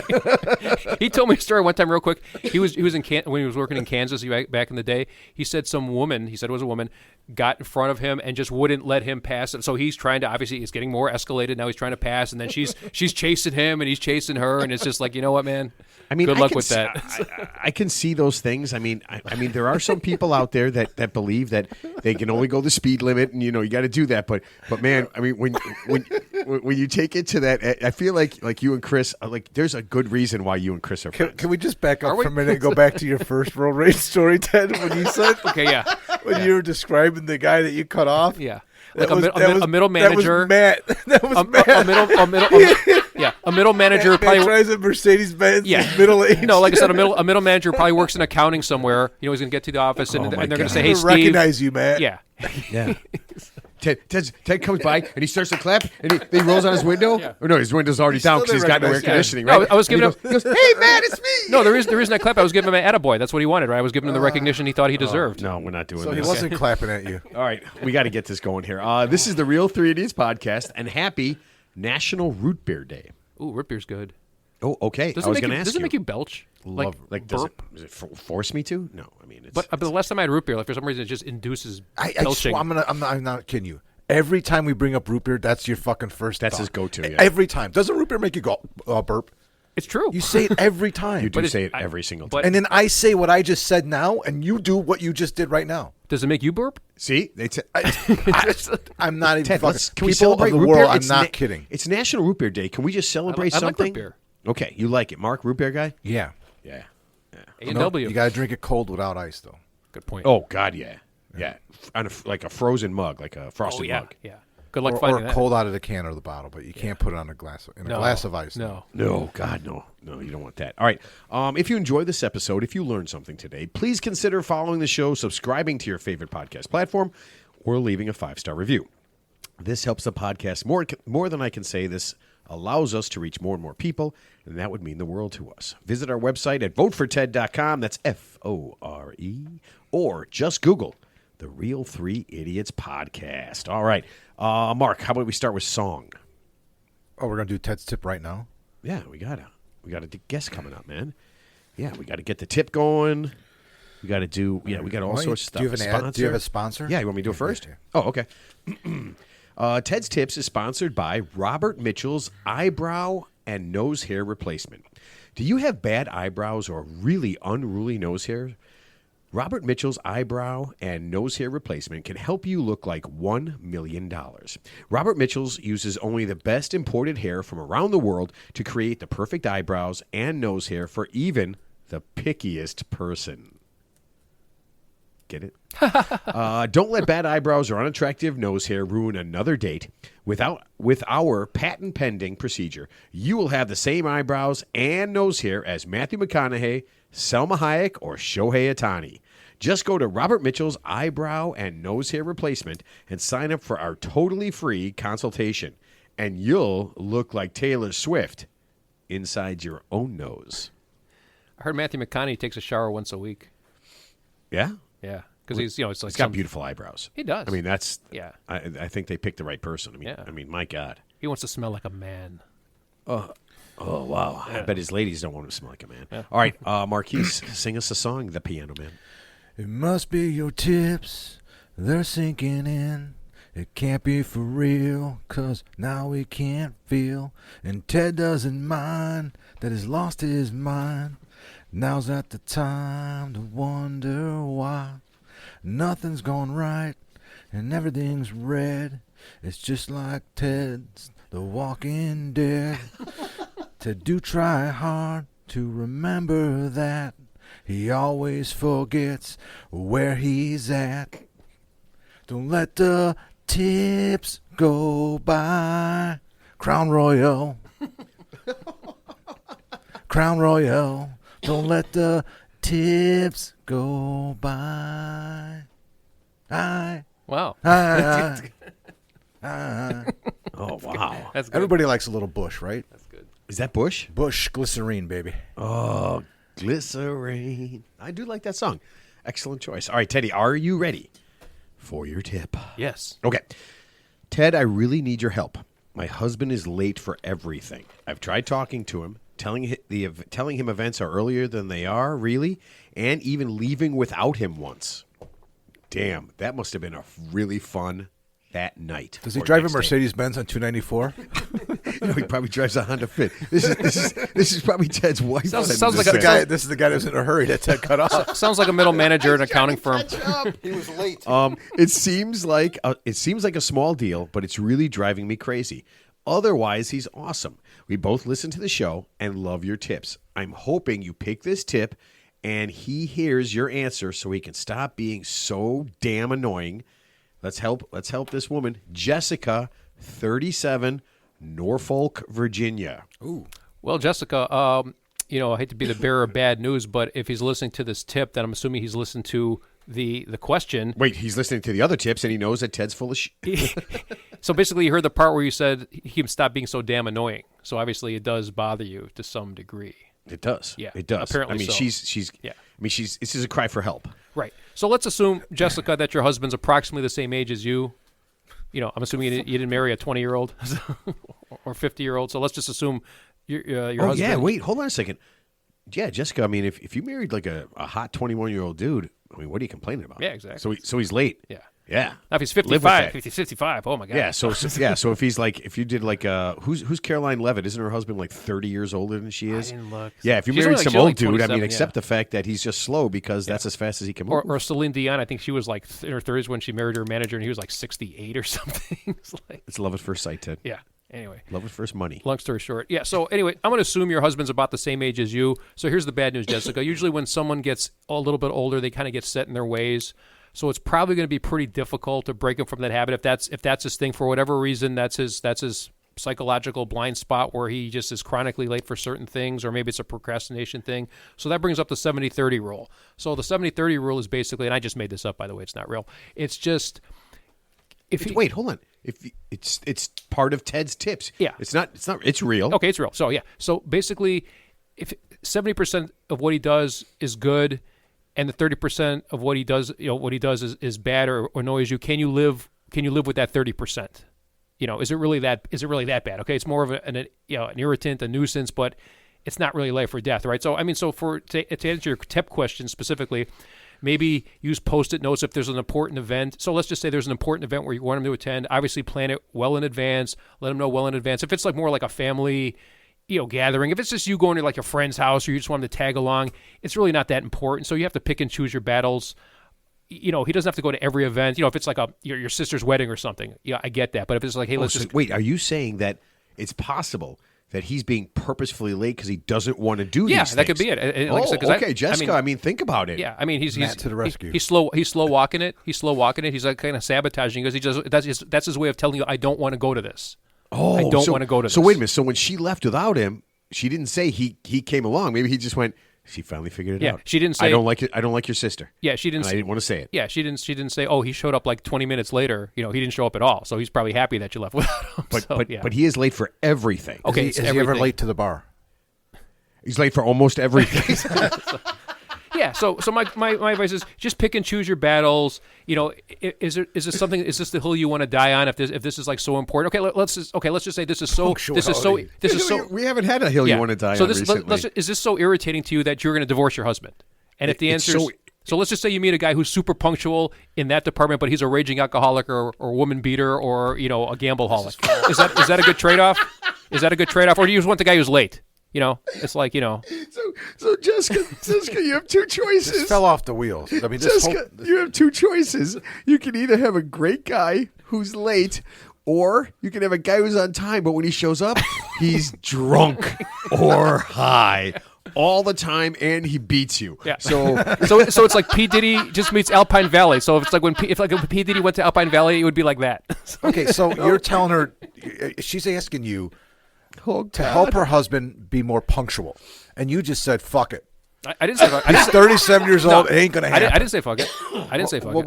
Speaker 3: He told me a story one time, real quick. He was in when he was working in Kansas back in the day. He said some woman. He said it was a woman. Got in front of him and just wouldn't let him pass. So he's trying to, obviously, it's getting more escalated. Now he's trying to pass, and then she's chasing him, and he's chasing her, and it's just like, you know what, man?
Speaker 1: I mean,
Speaker 3: good luck with that.
Speaker 1: I can see those things. I mean, there are some people out there that believe that they can only go the speed limit, and you got to do that. But man, I mean, when you take it to that, I feel like you and Chris, there's a good reason why you and Chris are friends.
Speaker 2: Can we just back up for a minute and go back to your first road rage story, Ted? When you said, you were describing the guy that you cut off,
Speaker 3: like a middle manager.
Speaker 2: That was Matt.
Speaker 3: A middle manager
Speaker 2: Matt
Speaker 3: probably
Speaker 2: drives a Mercedes-Benz. Middle age.
Speaker 3: No, like I said, a middle manager probably works in accounting somewhere. He's going to get to the office and they're going to say, "Hey, Steve."
Speaker 2: Recognize you, Matt.
Speaker 3: Yeah.
Speaker 1: Ted comes by and he starts to clap and he rolls on his window. Yeah. Or no, his window's already down because he's got no air conditioning. Right?
Speaker 3: No, I was giving him.
Speaker 1: He goes, "Hey, Matt, it's me."
Speaker 3: No, the reason I clap, I was giving him an attaboy. That's what he wanted. Right? I was giving him the recognition he thought he deserved.
Speaker 1: No, we're not doing
Speaker 2: so
Speaker 1: this.
Speaker 2: So he wasn't clapping at you.
Speaker 1: All right, we got to get this going here. This is the Real 3 Idiots podcast, and happy National Root Beer Day.
Speaker 3: Ooh, root beer's good.
Speaker 1: Oh, okay.
Speaker 3: Does it make you belch?
Speaker 1: Does it force me to? No, I mean, it's.
Speaker 3: But the last time I had root beer, for some reason, it just induces belching.
Speaker 2: I'm not kidding you. Every time we bring up root beer, that's your fucking first.
Speaker 1: That's
Speaker 2: thought.
Speaker 1: his go-to. Yeah.
Speaker 2: Every time. Doesn't root beer make you go burp?
Speaker 3: It's true.
Speaker 2: You say it every time.
Speaker 1: You do say it every single time.
Speaker 2: And then I say what I just said now, and you do what you just did right now.
Speaker 3: Does it make you burp?
Speaker 1: See,
Speaker 2: I'm not even.
Speaker 1: Ted,
Speaker 2: fucking,
Speaker 1: can we celebrate
Speaker 2: the
Speaker 1: root
Speaker 2: world?
Speaker 1: beer?
Speaker 2: I'm not kidding.
Speaker 1: It's National Root Beer Day. Can we just celebrate something?
Speaker 3: I like root beer.
Speaker 1: Okay, you like it, Mark? Root beer guy?
Speaker 2: Yeah.
Speaker 3: A&W.
Speaker 2: You got to drink it cold without ice, though.
Speaker 3: Good point.
Speaker 1: Oh God, yeah. On like a frozen mug, like a frosted mug.
Speaker 3: Yeah. Good luck
Speaker 2: or
Speaker 3: finding that.
Speaker 2: cold out of the can or the bottle, but you can't put it on a glass glass of ice.
Speaker 3: No.
Speaker 1: No, God, no. No, you don't want that. All right. If you enjoyed this episode, if you learned something today, please consider following the show, subscribing to your favorite podcast platform, or leaving a 5-star review. This helps the podcast more than I can say. This allows us to reach more and more people, and that would mean the world to us. Visit our website at voteforted.com. That's FORE. Or just Google The Real 3 Idiots Podcast. All right. Mark, how about we start with song?
Speaker 2: Oh, we're going to do Ted's tip right now?
Speaker 1: Yeah, we got a guest coming up, man. Yeah, we got to get the tip going. We got to do, we got all sorts of stuff.
Speaker 2: Do you have a sponsor?
Speaker 1: Yeah, you want me to do it first?
Speaker 2: Yeah.
Speaker 1: Oh, okay. Ted's Tips is sponsored by Robert Mitchell's Eyebrow and Nose Hair Replacement. Do you have bad eyebrows or really unruly nose hair? Robert Mitchell's Eyebrow and Nose Hair Replacement can help you look like $1 million. Robert Mitchell's uses only the best imported hair from around the world to create the perfect eyebrows and nose hair for even the pickiest person. Get it? Don't let bad eyebrows or unattractive nose hair ruin another date. With our patent-pending procedure, you will have the same eyebrows and nose hair as Matthew McConaughey, Selma Hayek, or Shohei Ohtani. Just go to Robert Mitchell's Eyebrow and Nose Hair Replacement and sign up for our totally free consultation, and you'll look like Taylor Swift inside your own nose.
Speaker 3: I heard Matthew McConaughey takes a shower once a week.
Speaker 1: Yeah?
Speaker 3: Yeah, because he's it's like
Speaker 1: He's got beautiful eyebrows.
Speaker 3: He does.
Speaker 1: I mean, that's
Speaker 3: Yeah.
Speaker 1: I think they picked the right person.
Speaker 3: Yeah.
Speaker 1: I mean, my God.
Speaker 3: He wants to smell like a man.
Speaker 1: Oh wow! I bet his ladies don't want him to smell like a man. Yeah. All right, Marquise, sing us a song, The Piano Man.
Speaker 2: It must be your tips, they're sinking in. It can't be for real, 'cause now we can't feel. And Ted doesn't mind that he's lost his mind. Now's not the time to wonder why. Nothing's gone right, and everything's red. It's just like Ted's The Walking Dead. Ted do try hard to remember that. He always forgets where he's at. Don't let the tips go by. Crown Royal. Crown Royal. Don't let the tips go by.
Speaker 3: Wow.
Speaker 1: Oh wow!
Speaker 3: That's good.
Speaker 2: Everybody likes a little Bush, right?
Speaker 3: That's good.
Speaker 1: Is that Bush?
Speaker 2: Bush glycerine, baby.
Speaker 1: Oh, glycerine! I do like that song. Excellent choice. All right, Teddy, are you ready for your tip?
Speaker 3: Yes.
Speaker 1: Okay, Ted, I really need your help. My husband is late for everything. I've tried talking to him, telling him events are earlier than they are, really, and even leaving without him once. Damn, that must have been a really fun that night.
Speaker 2: Does he
Speaker 1: or
Speaker 2: drive a
Speaker 1: next day.
Speaker 2: Mercedes-Benz on 294?
Speaker 1: No, he probably drives a Honda Fit. This is probably Ted's wife.
Speaker 3: Sounds
Speaker 1: sending
Speaker 3: like
Speaker 1: this
Speaker 3: a
Speaker 1: in.
Speaker 3: guy-
Speaker 2: This is the guy that's in a hurry that Ted cut off.
Speaker 3: Sounds like a middle manager at an accounting firm.
Speaker 2: He was late.
Speaker 1: It seems like a small deal, but it's really driving me crazy. Otherwise, he's awesome. We both listen to the show and love your tips. I'm hoping you pick this tip and he hears your answer so he can stop being so damn annoying. Let's help this woman, Jessica, 37, Norfolk, Virginia.
Speaker 2: Ooh.
Speaker 3: Well, Jessica, I hate to be the bearer of bad news, but if he's listening to this tip, then I'm assuming he's listened to the question.
Speaker 1: Wait, he's listening to the other tips and he knows that Ted's full of shit.
Speaker 3: So basically, you heard the part where you said he can stop being so damn annoying. So obviously, it does bother you to some degree.
Speaker 1: It does.
Speaker 3: Yeah,
Speaker 1: it does.
Speaker 3: apparently
Speaker 1: I mean,
Speaker 3: so.
Speaker 1: she's.
Speaker 3: Yeah.
Speaker 1: I mean, this is a cry for help.
Speaker 3: Right. So let's assume, Jessica, that your husband's approximately the same age as you. I'm assuming you didn't marry a 20-year-old or 50-year-old. So let's just assume your husband.
Speaker 1: Yeah, wait, hold on a second. Yeah, Jessica, I mean, if you married like a hot 21-year-old dude, I mean, what are you complaining about?
Speaker 3: Yeah, exactly.
Speaker 1: So he's late.
Speaker 3: Yeah.
Speaker 1: Yeah.
Speaker 3: Now if he's
Speaker 1: Live with
Speaker 3: 55,
Speaker 1: that.
Speaker 3: 55, oh my God.
Speaker 1: Yeah, so if you did like who's Caroline Levitt? Isn't her husband like 30 years older than she is?
Speaker 3: I didn't look.
Speaker 1: Yeah, if you
Speaker 3: She's
Speaker 1: married
Speaker 3: only
Speaker 1: some
Speaker 3: like
Speaker 1: old dude, I
Speaker 3: 27,
Speaker 1: mean, accept
Speaker 3: yeah.
Speaker 1: the fact that he's just slow because that's as fast as he can move.
Speaker 3: Or Celine Dion, I think she was like in her 30s when she married her manager, and he was like 68 or something. It's like,
Speaker 1: It's love at first sight, Ted.
Speaker 3: yeah. Anyway,
Speaker 1: Love at first money.
Speaker 3: long story short. Yeah, so anyway, I'm going to assume your husband's about the same age as you. So here's the bad news, Jessica. Usually when someone gets a little bit older, they kind of get set in their ways. So it's probably going to be pretty difficult to break him from that habit if that's his thing for whatever reason. That's his psychological blind spot where he just is chronically late for certain things, or maybe it's a procrastination thing. So that brings up the 70-30 rule. So the 70-30 rule is basically, and I just made this up, by the way, it's not real. It's just
Speaker 1: wait, hold on. If it's part of Ted's tips.
Speaker 3: Yeah.
Speaker 1: It's real.
Speaker 3: Okay, it's real. So yeah. So basically, if 70% of what he does is good, and the 30% of what he does, is bad or annoys you, can you live with that 30%? Is it really that bad? Okay, it's more of an irritant, a nuisance, but it's not really life or death, right? So to answer your tip question specifically, maybe use Post-it notes if there's an important event. So let's just say there's an important event where you want him to attend. Obviously, plan it well in advance. Let him know well in advance. If it's like more like a family, gathering, if it's just you going to like a friend's house or you just want him to tag along, it's really not that important. So you have to pick and choose your battles. He doesn't have to go to every event. If it's like your sister's wedding or something, I get that. But if it's like, hey,
Speaker 1: wait, are you saying that it's possible that he's being purposefully late because he doesn't want to do these things?
Speaker 3: Yeah, that could be it. And like I said,
Speaker 1: okay, Jessica. Think about it.
Speaker 3: Yeah, he's
Speaker 2: Matt to the rescue.
Speaker 3: He's slow walking it. He's like kind of sabotaging because that's his way of telling you, I don't want to go to this.
Speaker 1: Oh,
Speaker 3: I don't want to go to this.
Speaker 1: So wait a minute. So when she left without him, she didn't say he came along. Maybe he just went. She finally figured it out.
Speaker 3: She didn't say
Speaker 1: I don't like it. I don't like your sister.
Speaker 3: Yeah, she didn't.
Speaker 1: I didn't want to say it.
Speaker 3: Yeah, she didn't say. Oh, he showed up like 20 minutes later. He didn't show up at all. So he's probably happy that you left without him.
Speaker 1: But he is late for everything.
Speaker 3: Okay,
Speaker 2: is he ever late to the bar?
Speaker 1: He's late for almost everything.
Speaker 3: Yeah. So my advice is just pick and choose your battles. Is this the hill you want to die on? If this is like so important, let's just say this is so.
Speaker 1: We haven't had a hill you want to die on recently.
Speaker 3: Is this so irritating to you that you're going to divorce your husband? And if the answer is so, let's just say you meet a guy who's super punctual in that department, but he's a raging alcoholic or woman beater or a gamble-holic. Is that a good trade-off? Is that a good trade-off, or do you just want the guy who's late? It's like
Speaker 1: So Jessica, you have two choices.
Speaker 2: This fell off the wheels.
Speaker 1: Jessica, you have two choices. You can either have a great guy who's late, or you can have a guy who's on time, but when he shows up, he's drunk or high all the time, and he beats you.
Speaker 3: Yeah. So it's like P. Diddy just meets Alpine Valley. So if when P. Diddy went to Alpine Valley, it would be like that.
Speaker 2: Okay, so you're telling her, she's asking you to help her husband be more punctual, and you just said, "Fuck it."
Speaker 3: I didn't say fuck it.
Speaker 2: He's 37 years old. It ain't gonna happen.
Speaker 3: I didn't say fuck it. I didn't say fuck it.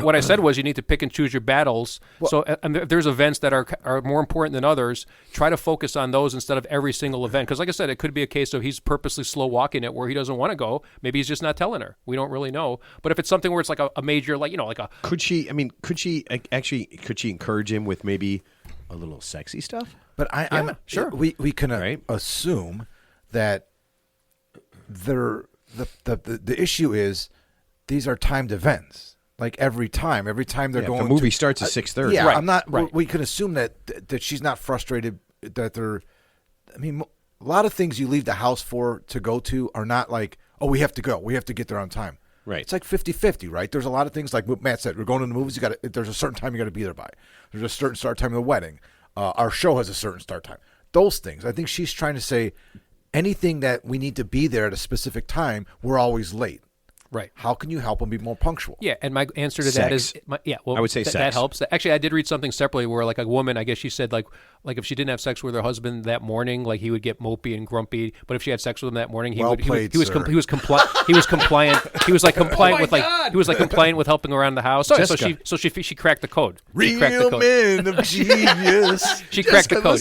Speaker 3: What I said was you need to pick and choose your battles. So if there's events that are more important than others, try to focus on those instead of every single event. Because like I said, it could be a case of he's purposely slow walking it where he doesn't want to go. Maybe he's just not telling her. We don't really know. But if it's something where it's like a major, like a
Speaker 1: could she encourage him with maybe a little sexy stuff?
Speaker 2: But I'm sure we can assume that the issue is these are timed events. Like every time they're going.
Speaker 1: The movie starts at 6:30.
Speaker 2: Yeah,
Speaker 3: right.
Speaker 2: I'm not.
Speaker 3: Right.
Speaker 2: We can assume that she's not frustrated that they're. I mean, a lot of things you leave the house for to go to are not like, oh, we have to go. We have to get there on time.
Speaker 1: Right.
Speaker 2: It's like 50-50, right? There's a lot of things like what Matt said. We're going to the movies. There's a certain time you got to be there by. There's a certain start time of the wedding. Our show has a certain start time. Those things. I think she's trying to say anything that we need to be there at a specific time, we're always late.
Speaker 3: Right.
Speaker 2: How can you help them be more punctual?
Speaker 3: Yeah, and my answer to that is, I
Speaker 1: would say sex.
Speaker 3: That helps. Actually, I did read something separately where, like a woman, I guess she said, like if she didn't have sex with her husband that morning, like he would get mopey and grumpy. But if she had sex with him that morning, he was compliant. He was compliant. He was like compliant compliant with helping around the house. So she cracked the code.
Speaker 2: Real men of genius.
Speaker 3: She cracked the code.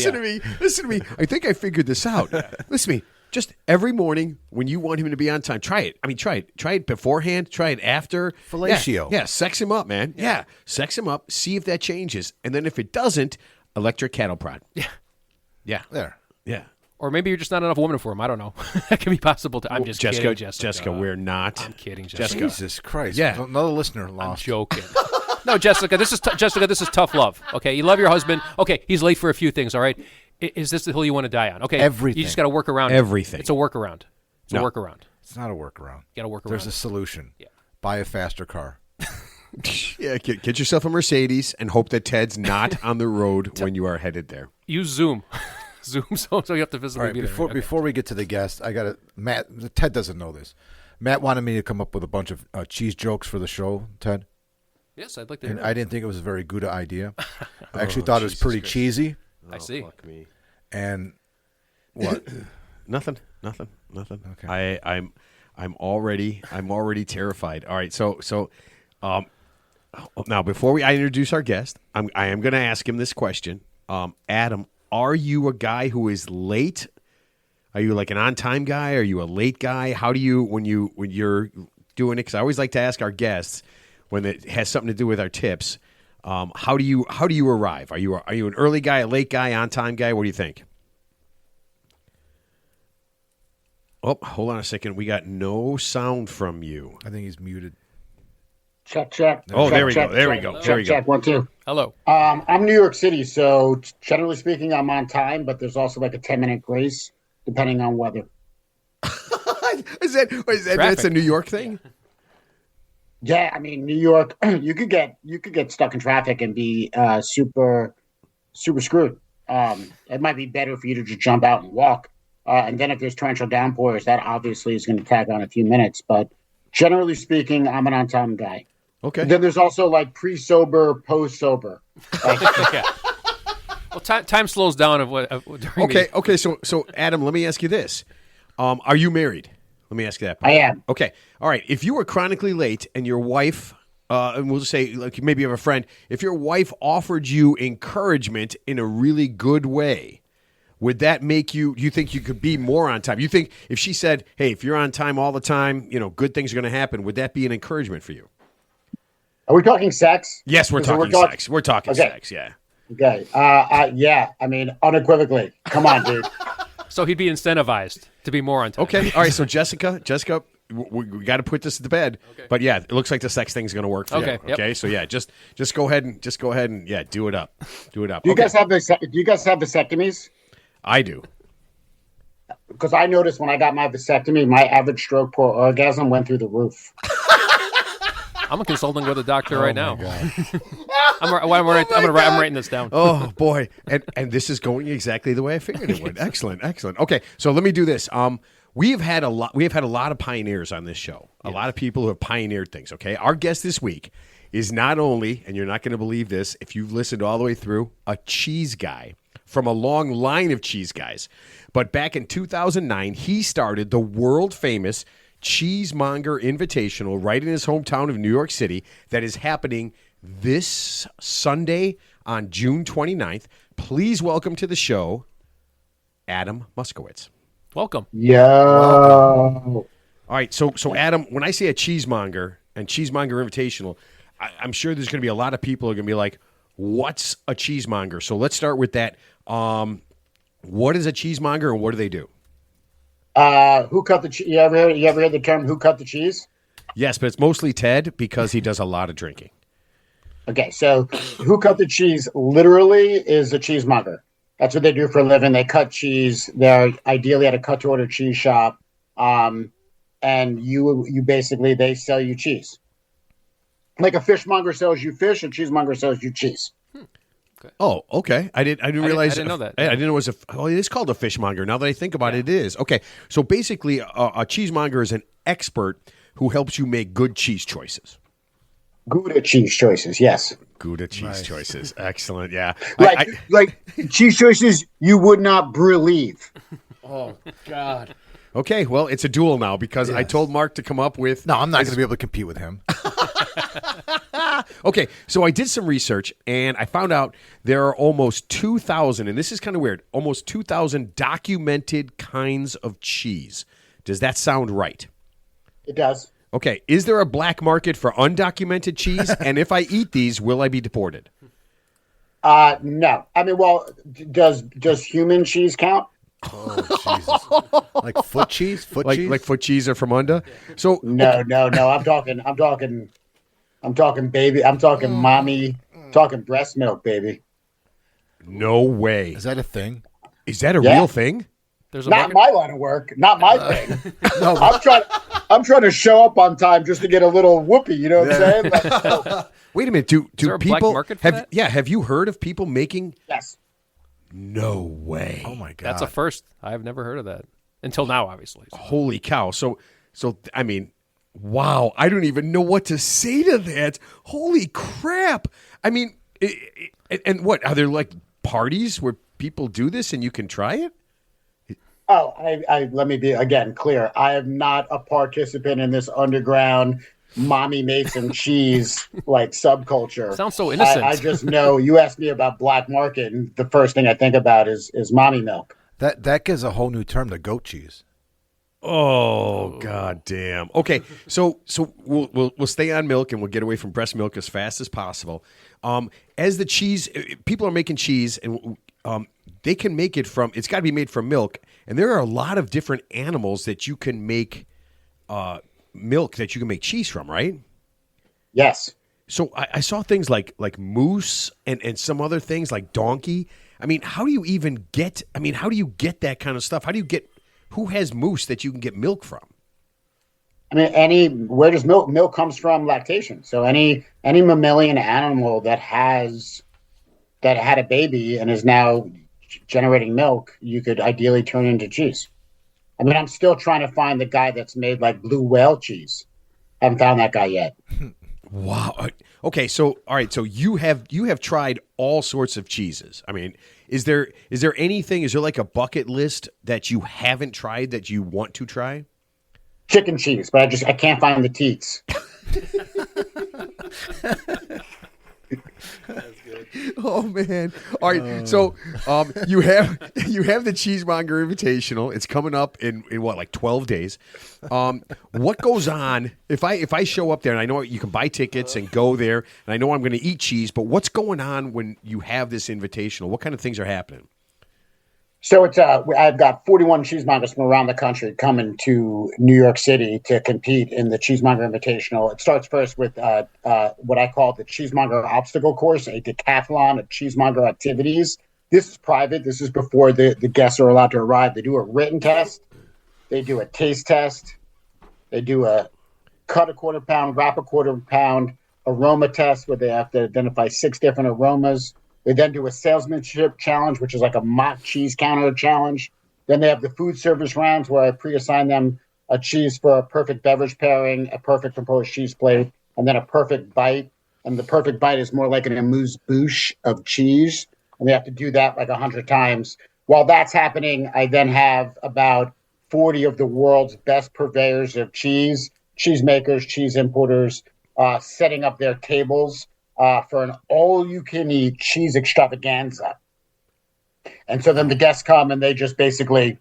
Speaker 1: Listen to me. I think I figured this out. Listen to me. Just every morning when you want him to be on time, try it. Try it. Try it beforehand. Try it after.
Speaker 2: Fellatio.
Speaker 1: Yeah, sex him up, man. Yeah, sex him up. See if that changes. And then if it doesn't, electric cattle prod. Yeah.
Speaker 2: There.
Speaker 1: Yeah.
Speaker 3: Or maybe you're just not enough woman for him. I don't know. That can be possible. I'm just kidding, Jessica.
Speaker 1: Jessica, we're not.
Speaker 3: I'm kidding, Jessica.
Speaker 2: Jesus Christ.
Speaker 1: Yeah.
Speaker 2: Another listener lost.
Speaker 3: I'm joking. No, Jessica, this is tough love. Okay, you love your husband. Okay, he's late for a few things, all right? Is this the hill you want to die on? Okay,
Speaker 2: everything.
Speaker 3: You just got to work around
Speaker 1: everything.
Speaker 3: It's a workaround. It's a workaround.
Speaker 2: It's not a workaround.
Speaker 3: You got to work around.
Speaker 2: There's a solution.
Speaker 3: Yeah.
Speaker 2: Buy a faster car.
Speaker 1: Yeah, get yourself a Mercedes and hope that Ted's not on the road when you are headed there.
Speaker 3: Use Zoom. Zoom, so you have to physically be there.
Speaker 2: Before we get to the guest, Matt, Ted doesn't know this. Matt wanted me to come up with a bunch of cheese jokes for the show, Ted.
Speaker 3: Yes, I'd like to
Speaker 2: And
Speaker 3: hear
Speaker 2: I
Speaker 3: it.
Speaker 2: didn't think it was a very good idea. I actually thought it was pretty cheesy.
Speaker 3: I see.
Speaker 1: Fuck me.
Speaker 2: And what?
Speaker 1: Nothing.
Speaker 2: Okay.
Speaker 1: I'm already terrified. All right, so now before I introduce our guest, I am going to ask him this question. Adam, are you a guy who is late? Are you like an on-time guy? Are you a late guy? How do you when you're doing it? Because I always like to ask our guests when it has something to do with our tips. How do you arrive? Are you an early guy, a late guy, on-time guy? What do you think? Oh, hold on a second. We got no sound from you.
Speaker 2: I think he's muted.
Speaker 4: Check.
Speaker 1: Oh,
Speaker 4: Check,
Speaker 1: there we
Speaker 4: check,
Speaker 1: go. There we
Speaker 4: check,
Speaker 1: go.
Speaker 4: check,
Speaker 1: There we go.
Speaker 4: check, 1, 2.
Speaker 3: Hello.
Speaker 4: I'm New York City, so generally speaking, I'm on time, but there's also like a 10-minute grace depending on weather.
Speaker 1: Is that that's a New York thing?
Speaker 4: Yeah, I mean, New York, you could get stuck in traffic and be super screwed. It might be better for you to just jump out and walk. And then if there's torrential downpours, that obviously is going to tag on a few minutes. But generally speaking, I'm an on-time guy.
Speaker 1: Okay.
Speaker 4: Then there's also like pre-sober, post-sober. Like,
Speaker 3: Yeah. Well, time slows down during
Speaker 1: Okay. So Adam, let me ask you this: are you married? Let me ask you that.
Speaker 4: I am.
Speaker 1: Okay. All right. If you were chronically late and your wife, and we'll just say, like maybe you have a friend, if your wife offered you encouragement in a really good way, would that make you? Do you think you could be more on time? You think if she said, "Hey, if you're on time all the time, good things are going to happen," would that be an encouragement for you?
Speaker 4: Are we talking sex?
Speaker 1: Yes, we're talking sex. We're talking
Speaker 4: Okay.
Speaker 1: sex. Yeah.
Speaker 4: Okay. Yeah. I mean, unequivocally. Come on, dude.
Speaker 3: So he'd be incentivized to be more on time.
Speaker 1: Okay. All right. So Jessica, we got to put this to bed.
Speaker 3: Okay.
Speaker 1: But yeah, it looks like the sex thing's going to work for
Speaker 3: Okay,
Speaker 1: you.
Speaker 3: yep.
Speaker 1: Okay. So yeah, just go ahead and yeah, do it up. Do it up.
Speaker 4: Do you
Speaker 1: Okay.
Speaker 4: guys have vasectomies?
Speaker 1: I do.
Speaker 4: Because I noticed when I got my vasectomy, my average stroke per orgasm went through the roof.
Speaker 3: I'm consulting with a doctor right now.
Speaker 2: God.
Speaker 3: I'm writing this down.
Speaker 1: Oh boy, and this is going exactly the way I figured it would. Excellent. Okay, so let me do this. We have had a lot of pioneers on this show. A lot of people who have pioneered things. Okay, our guest this week is not only, and you're not going to believe this if you've listened all the way through, a cheese guy from a long line of cheese guys, but back in 2009, he started the world famous Cheese Monger Invitational right in his hometown of New York City that is happening this Sunday on June 29th. Please welcome to the show, Adam Muskowitz.
Speaker 3: Welcome.
Speaker 4: Yo.
Speaker 1: All right, so Adam, when I say a cheesemonger and Cheesemonger Invitational, I'm sure there's going to be a lot of people who are going to be like, what's a cheesemonger? So let's start with that. What is a cheesemonger and what do they do?
Speaker 4: Who cut the cheese? You ever heard the term "who cut the cheese"?
Speaker 1: Yes, but it's mostly Ted because he does a lot of drinking.
Speaker 4: Okay, so who cut the cheese literally is a cheesemonger. That's what they do for a living. They cut cheese. They're ideally at a cut-to-order cheese shop, and you basically they sell you cheese. Like a fishmonger sells you fish, a cheesemonger sells you cheese.
Speaker 1: Oh, okay. I didn't realize.
Speaker 3: I didn't know that.
Speaker 1: I didn't know it was a. Oh, it is called a fishmonger. Now that I think about it, it is. Okay, so basically, a cheesemonger is an expert who helps you make good cheese choices.
Speaker 4: Gouda cheese choices, yes.
Speaker 1: Gouda cheese choices. Excellent. Yeah.
Speaker 4: Like cheese choices you would not believe.
Speaker 3: Oh God.
Speaker 1: Okay. Well, it's a duel now because I told Mark to come up with.
Speaker 2: No, I'm not going to be able to compete with him.
Speaker 1: Okay, so I did some research, and I found out there are almost 2,000, and this is kind of weird, almost 2,000 documented kinds of cheese. Does that sound right?
Speaker 4: It does.
Speaker 1: Okay, is there a black market for undocumented cheese? And if I eat these, will I be deported?
Speaker 4: No. I mean, well, does human cheese count?
Speaker 2: Oh, Jesus. Like foot cheese? Cheese?
Speaker 1: Like foot cheese or from under? So
Speaker 4: No. I'm talking baby. I'm talking mommy. Talking breast milk, baby.
Speaker 1: no way.
Speaker 2: Is that a thing?
Speaker 1: Is that a
Speaker 4: Yeah.
Speaker 1: real thing?
Speaker 3: There's a
Speaker 4: Not
Speaker 3: market.
Speaker 4: my line of work. Not my thing. No, I'm trying to show up on time just to get a little whoopee. You know what I'm saying? Like,
Speaker 1: Wait a minute. Do
Speaker 3: there a black
Speaker 1: people
Speaker 3: market for that?
Speaker 1: have you heard of people making?
Speaker 4: yes.
Speaker 1: No way.
Speaker 2: Oh, my God.
Speaker 3: That's a first. I've never heard of that until now, obviously.
Speaker 1: Holy cow. So So I mean, wow, I don't even know what to say to that. Holy crap! I mean, and what are there like parties where people do this and you can try it?
Speaker 4: Oh, I let me be again clear. I am not a participant in this underground mommy made some cheese like subculture.
Speaker 3: Sounds so innocent.
Speaker 4: I just know you asked me about black market, and the first thing I think about is mommy milk.
Speaker 2: That gives a whole new term to goat cheese.
Speaker 1: Oh god damn. Okay, so we'll stay on milk and we'll get away from breast milk as fast as possible. As the cheese, people are making cheese and they can make it from. It's got to be made from milk, and there are a lot of different animals that you can make milk that you can make cheese from, right?
Speaker 4: Yes.
Speaker 1: So I saw things like moose and some other things like donkey. I mean, how do you even get? I mean, how do you get that kind of stuff? How do you get? Who has moose that you can get milk from?
Speaker 4: I mean, where does milk comes from? Lactation. So any mammalian animal that had a baby and is now generating milk, you could ideally turn into cheese. I mean, I'm still trying to find the guy that's made like blue whale cheese. Haven't found that guy yet.
Speaker 1: Wow. Okay, so all right, so you have tried all sorts of cheeses. I mean, is there anything? Is there like a bucket list that you haven't tried that you want to try?
Speaker 4: Chicken cheese, but I can't find the teats.
Speaker 3: That's good.
Speaker 1: Oh man! All right, so you have the Cheese Monger Invitational. It's coming up in what, like 12 days. What goes on if I show up there and I know you can buy tickets and go there and I know I'm going to eat cheese, but what's going on when you have this invitational? What kind of things are happening?
Speaker 4: So it's I've got 41 cheesemongers from around the country coming to New York City to compete in the Cheesemonger Invitational. It starts first with what I call the Cheesemonger Obstacle Course, a decathlon of cheesemonger activities. This is private. This is before the guests are allowed to arrive. They do a written test. They do a taste test. They do a cut a quarter pound, wrap a quarter pound aroma test where they have to identify 6 different aromas. They then do a salesmanship challenge, which is like a mock cheese counter challenge. Then they have the food service rounds where I pre-assign them a cheese for a perfect beverage pairing, a perfect proposed cheese plate, and then a perfect bite. And the perfect bite is more like an amuse-bouche of cheese. And they have to do that like 100 times. While that's happening, I then have about 40 of the world's best purveyors of cheese, cheesemakers, cheese importers, setting up their tables for an all-you-can-eat cheese extravaganza. And so then the guests come and they just basically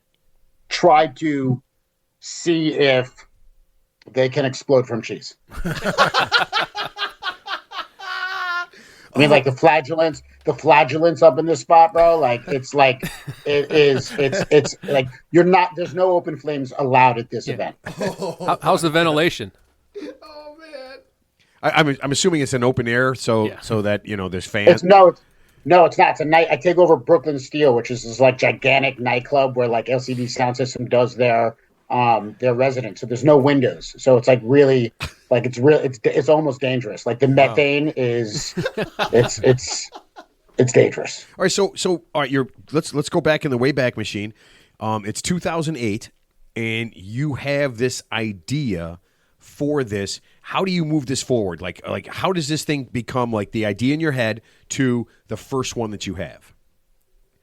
Speaker 4: try to see if they can explode from cheese. I mean, like the flagellants up in this spot, bro. Like it's like it's like you're not. There's no open flames allowed at this event.
Speaker 3: How's the ventilation?
Speaker 1: Oh man! I'm assuming it's an open air, so that there's fans.
Speaker 4: It's not. It's a night. I take over Brooklyn Steel, which is this like gigantic nightclub where like LCD Sound System does their residence. So there's no windows. So it's like really like it's almost dangerous. Like the methane is it's dangerous.
Speaker 1: All right, so all right, let's go back in the Wayback Machine. It's 2008, and you have this idea for this. How do you move this forward? Like how does this thing become like the idea in your head to the first one that you have?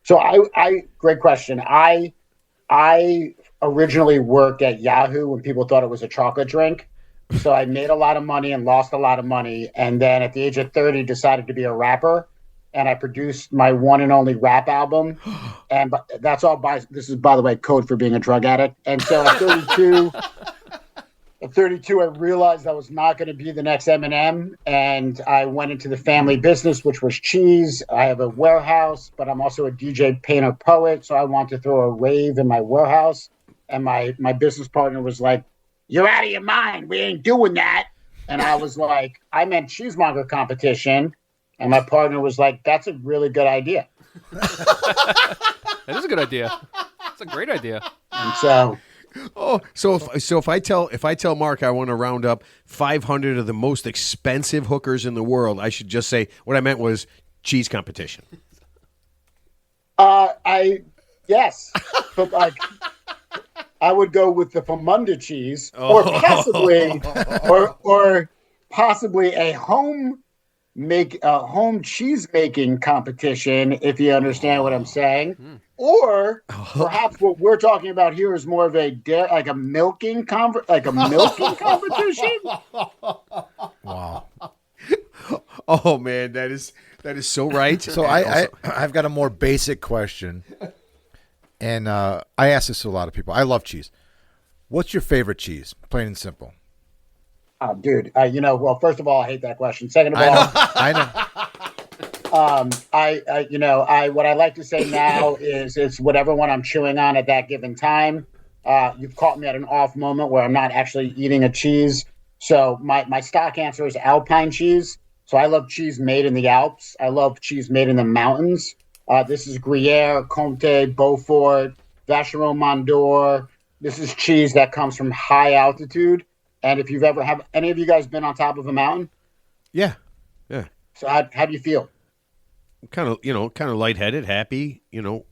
Speaker 4: So I great question. I originally worked at Yahoo when people thought it was a chocolate drink. So I made a lot of money and lost a lot of money. And then at the age of 30, decided to be a rapper. And I produced my one and only rap album. And that's all this is, by the way, code for being a drug addict. And so at 32, I realized I was not going to be the next Eminem. And I went into the family business, which was cheese. I have a warehouse, but I'm also a DJ, painter, poet. So I want to throw a rave in my warehouse. And my business partner was like, "You're out of your mind. We ain't doing that." And I was like, "I meant cheesemonger competition." And my partner was like, "That's a really good idea."
Speaker 3: That is a good idea. That's a great idea.
Speaker 4: And so,
Speaker 1: if I tell Mark I want to round up 500 of the most expensive hookers in the world, I should just say what I meant was cheese competition.
Speaker 4: yes, but like I would go with the Famunda cheese, or possibly a home cheese making competition, if you understand what I'm saying. Or perhaps what we're talking about here is more of a milking competition.
Speaker 2: Wow.
Speaker 1: Oh man, that is so right.
Speaker 2: So I've got a more basic question, and I ask this to a lot of people. I love cheese. What's your favorite cheese? Plain and simple.
Speaker 4: Oh, dude. Well, first of all, I hate that question. Second of all,
Speaker 2: I know.
Speaker 4: what I like to say now is it's whatever one I'm chewing on at that given time. You've caught me at an off moment where I'm not actually eating a cheese. So my stock answer is Alpine cheese. So I love cheese made in the Alps. I love cheese made in the mountains. This is Gruyere, Comté, Beaufort, Vacheron Mondor. This is cheese that comes from high altitude. And if have any of you guys been on top of a mountain?
Speaker 1: Yeah.
Speaker 4: So how do you feel?
Speaker 1: Kind of lightheaded, happy, kind of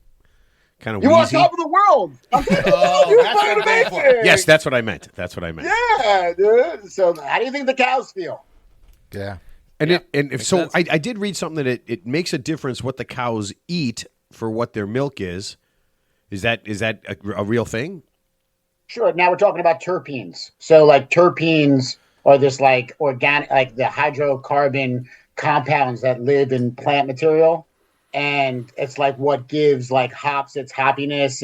Speaker 4: You on
Speaker 1: wheezy.
Speaker 4: top of the world. You're fucking amazing.
Speaker 1: Yes, that's what I meant.
Speaker 4: Yeah, dude. So how do you think the cows feel?
Speaker 2: Yeah.
Speaker 1: And
Speaker 3: sense.
Speaker 1: I did read something that it makes a difference what the cows eat for what their milk is. Is that a real thing?
Speaker 4: Sure. Now we're talking about terpenes. So like terpenes are this like organic, like the hydrocarbon compounds that live in plant material. And it's like what gives like hops its hoppiness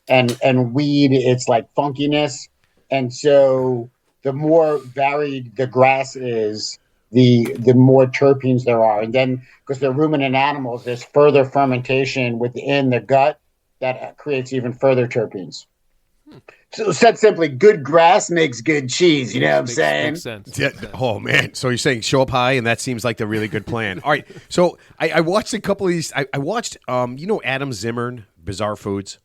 Speaker 4: and weed its like funkiness. And so the more varied the grass is, the more terpenes there are. And then because they're ruminant animals, there's further fermentation within the gut that creates even further terpenes. So said simply, good grass makes good cheese. You know what I'm saying?
Speaker 3: Makes sense.
Speaker 1: Yeah. Oh man. So you're saying show up high, and that seems like the really good plan. All right. So I watched a couple of these. I watched Adam Zimmern, Bizarre Foods.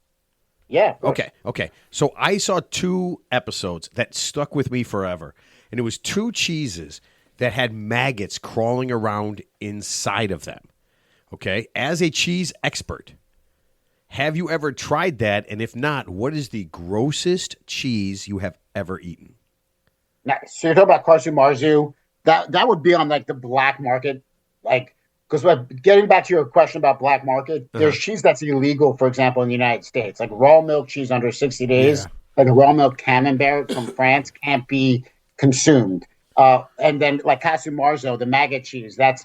Speaker 4: Yeah.
Speaker 1: Okay. So I saw 2 episodes that stuck with me forever, and it was 2 cheeses that had maggots crawling around inside of them. Okay. As a cheese expert, have you ever tried that? And if not, what is the grossest cheese you have ever eaten?
Speaker 4: Now, so you're talking about Karsu Marzu. That would be on like the black market, like because getting back to your question about black market, there's cheese that's illegal, for example, in the United States, like raw milk cheese under 60 days, like a raw milk camembert from France can't be consumed. And then like Karsu Marzu, the maggot cheese, that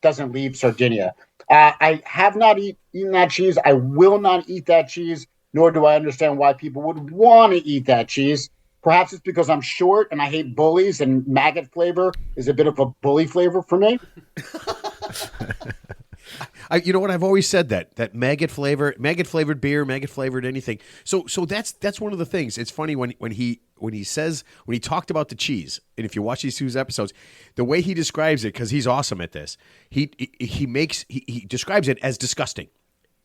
Speaker 4: doesn't leave Sardinia. I have not eaten that cheese. I will not eat that cheese, nor do I understand why people would want to eat that cheese. Perhaps it's because I'm short and I hate bullies, and maggot flavor is a bit of a bully flavor for me.
Speaker 1: You know what? I've always said that maggot flavored beer, maggot flavored anything. So that's one of the things. It's funny when he talked about the cheese, and if you watch these 2 episodes, the way he describes it, because he's awesome at this, he describes it as disgusting,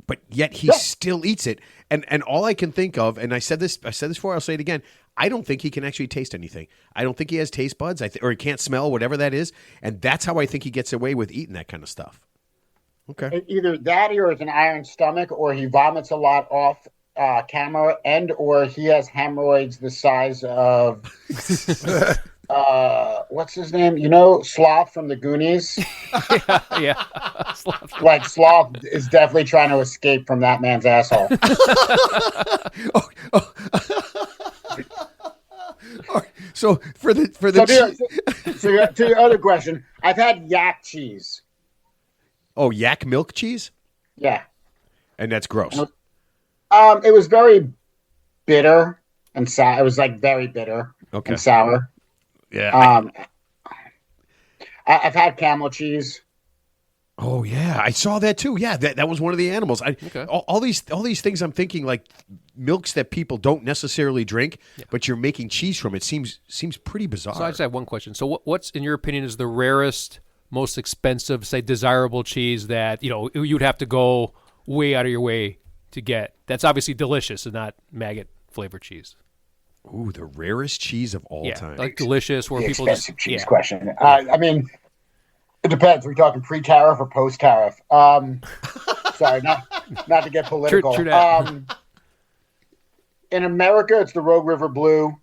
Speaker 1: but yet he still eats it. And all I can think of, and I said this before, I'll say it again. I don't think he can actually taste anything. I don't think he has taste buds, or he can't smell, whatever that is, and that's how I think he gets away with eating that kind of stuff. Okay.
Speaker 4: Either that, or it's an iron stomach, or he vomits a lot off camera, or he has hemorrhoids the size of what's his name? Sloth from the Goonies.
Speaker 3: Yeah.
Speaker 4: Like Sloth is definitely trying to escape from that man's asshole.
Speaker 1: All right. So
Speaker 4: to your other question, I've had yak cheese.
Speaker 1: Oh, yak milk cheese?
Speaker 4: Yeah.
Speaker 1: And that's gross.
Speaker 4: It was very bitter and sour. It was like very bitter and sour.
Speaker 1: Yeah.
Speaker 4: I've had camel cheese.
Speaker 1: Oh yeah, I saw that too. Yeah, that was one of the animals. All these things I'm thinking like milks that people don't necessarily drink, but you're making cheese from. It seems pretty bizarre.
Speaker 3: So I just have one question. So what's in your opinion is the rarest, most expensive, say desirable cheese that you'd have to go way out of your way to get? That's obviously delicious and not maggot flavored cheese.
Speaker 1: Ooh, the rarest cheese of all time.
Speaker 3: Like delicious, where
Speaker 4: the
Speaker 3: people
Speaker 4: expensive
Speaker 3: just
Speaker 4: cheese question. I mean, it depends. Are we talking pre-tariff or post-tariff? Sorry, not to get political.
Speaker 3: True that.
Speaker 4: in America, it's the Rogue River Blue.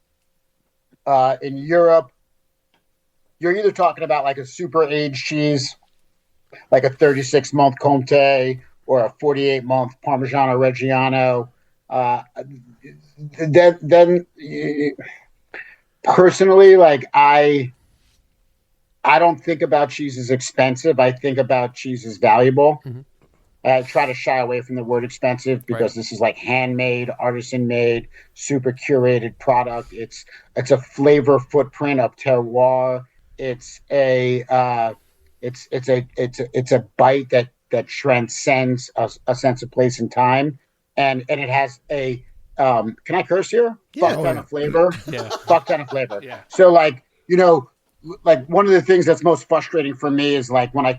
Speaker 4: In Europe, you're either talking about like a super aged cheese, like a 36-month Comté or a 48-month Parmigiano Reggiano. Then personally, like I don't think about cheese as expensive. I think about cheese as valuable.
Speaker 3: Mm-hmm.
Speaker 4: I try to shy away from the word expensive because this is like handmade, artisan made, super curated product. It's a flavor footprint of terroir. It's a bite that transcends a sense of place and time, and it has a can I curse here?
Speaker 1: Yeah.
Speaker 4: Fuck ton of flavor.
Speaker 3: Yeah.
Speaker 4: Fuck ton of flavor.
Speaker 3: Yeah.
Speaker 4: So like like one of the things that's most frustrating for me is like when I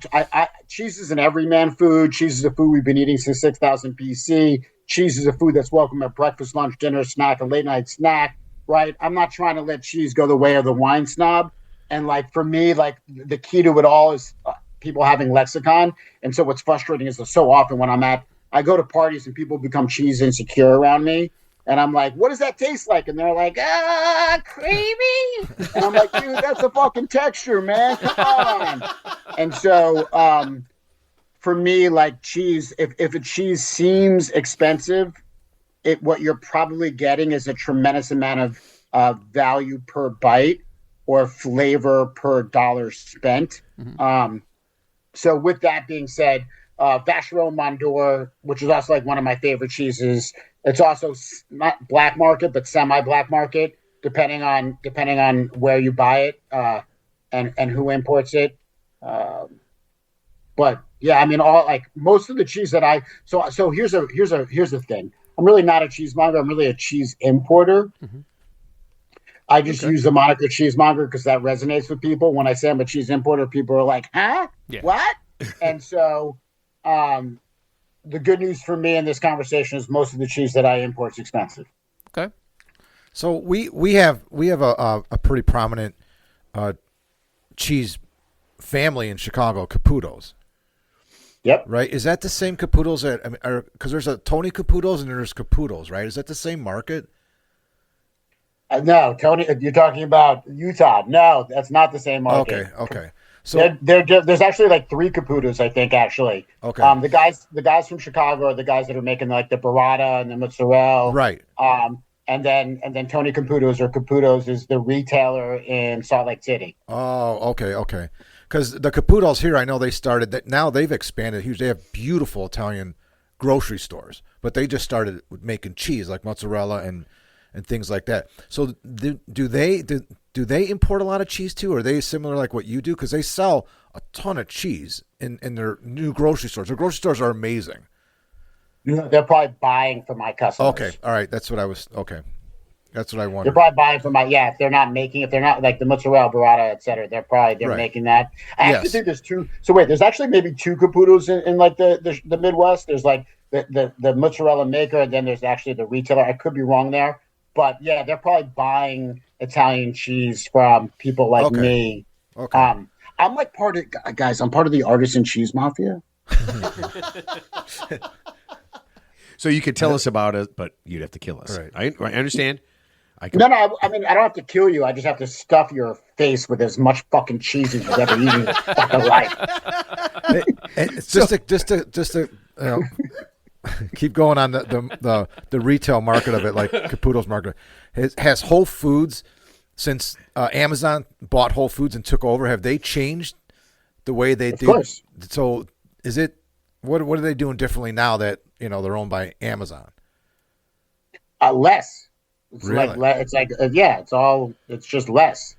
Speaker 4: cheese is an everyman food. Cheese is a food we've been eating since 6000 BC. Cheese is a food that's welcome at breakfast, lunch, dinner, snack, a late night snack, right? I'm not trying to let cheese go the way of the wine snob. And like for me, like the key to it all is people having lexicon. And so what's frustrating is that so often when I go to parties and people become cheese insecure around me. And I'm like, what does that taste like? And they're like, creamy. And I'm like, dude, that's a fucking texture, man. Come on. And so for me, like cheese, if a cheese seems expensive, what you're probably getting is a tremendous amount of value per bite or flavor per dollar spent. Mm-hmm. So with that being said, Vacheron Mondor, which is also like one of my favorite cheeses. It's also not black market, but semi-black market, depending on where you buy it and who imports it. But yeah, I mean, all like most of the cheese that so here's the thing. I'm really not a cheesemonger. I'm really a cheese importer. Mm-hmm. I just use the moniker cheesemonger because that resonates with people. When I say I'm a cheese importer, people are like, "Huh? Yeah. What?" And so. The good news for me in this conversation is most of the cheese that I import is expensive.
Speaker 3: Okay.
Speaker 2: So we have a pretty prominent cheese family in Chicago, Caputo's.
Speaker 4: Yep.
Speaker 2: Right? Is that the same Caputo's because there's a Tony Caputo's and there's Caputo's, right? Is that the same market?
Speaker 4: No, Tony, you're talking about Utah. No, that's not the same market.
Speaker 2: Okay. So
Speaker 4: there's actually like 3 Caputos, I think, actually.
Speaker 2: Okay.
Speaker 4: The guys from Chicago are the guys that are making like the burrata and the mozzarella.
Speaker 2: Right.
Speaker 4: And then Tony Caputo's is the retailer in Salt Lake City.
Speaker 2: Oh, okay. Because the Caputo's here, I know they started that. Now they've expanded huge. They have beautiful Italian grocery stores, but they just started making cheese like mozzarella and things like that. So do they import a lot of cheese too? Or are they similar like what you do? Because they sell a ton of cheese in their new grocery stores. Their grocery stores are amazing.
Speaker 4: They're probably buying for my customers.
Speaker 2: Okay, all right. That's what I wanted.
Speaker 4: They're probably buying for if they're not like the mozzarella, burrata, et cetera, they're making that. I actually think there's 2. So wait, there's actually maybe 2 Caputo's in like the Midwest. There's like the mozzarella maker, and then there's actually the retailer. I could be wrong there. But yeah, they're probably buying Italian cheese from people like me.
Speaker 2: Okay.
Speaker 4: I'm like I'm part of the artisan cheese mafia.
Speaker 1: So you could tell us about it, but you'd have to kill us. Right. I understand.
Speaker 4: No, I mean, I don't have to kill you. I just have to stuff your face with as much fucking cheese as you've ever eaten in your fucking life.
Speaker 2: It's just to keep going on the retail market of it, like Caputo's market. Has Whole Foods, since Amazon bought Whole Foods and took over, have they changed the way they do? Of course. So is it what are they doing differently now that they're owned by Amazon?
Speaker 4: Less. It's
Speaker 2: really?
Speaker 4: It's just less.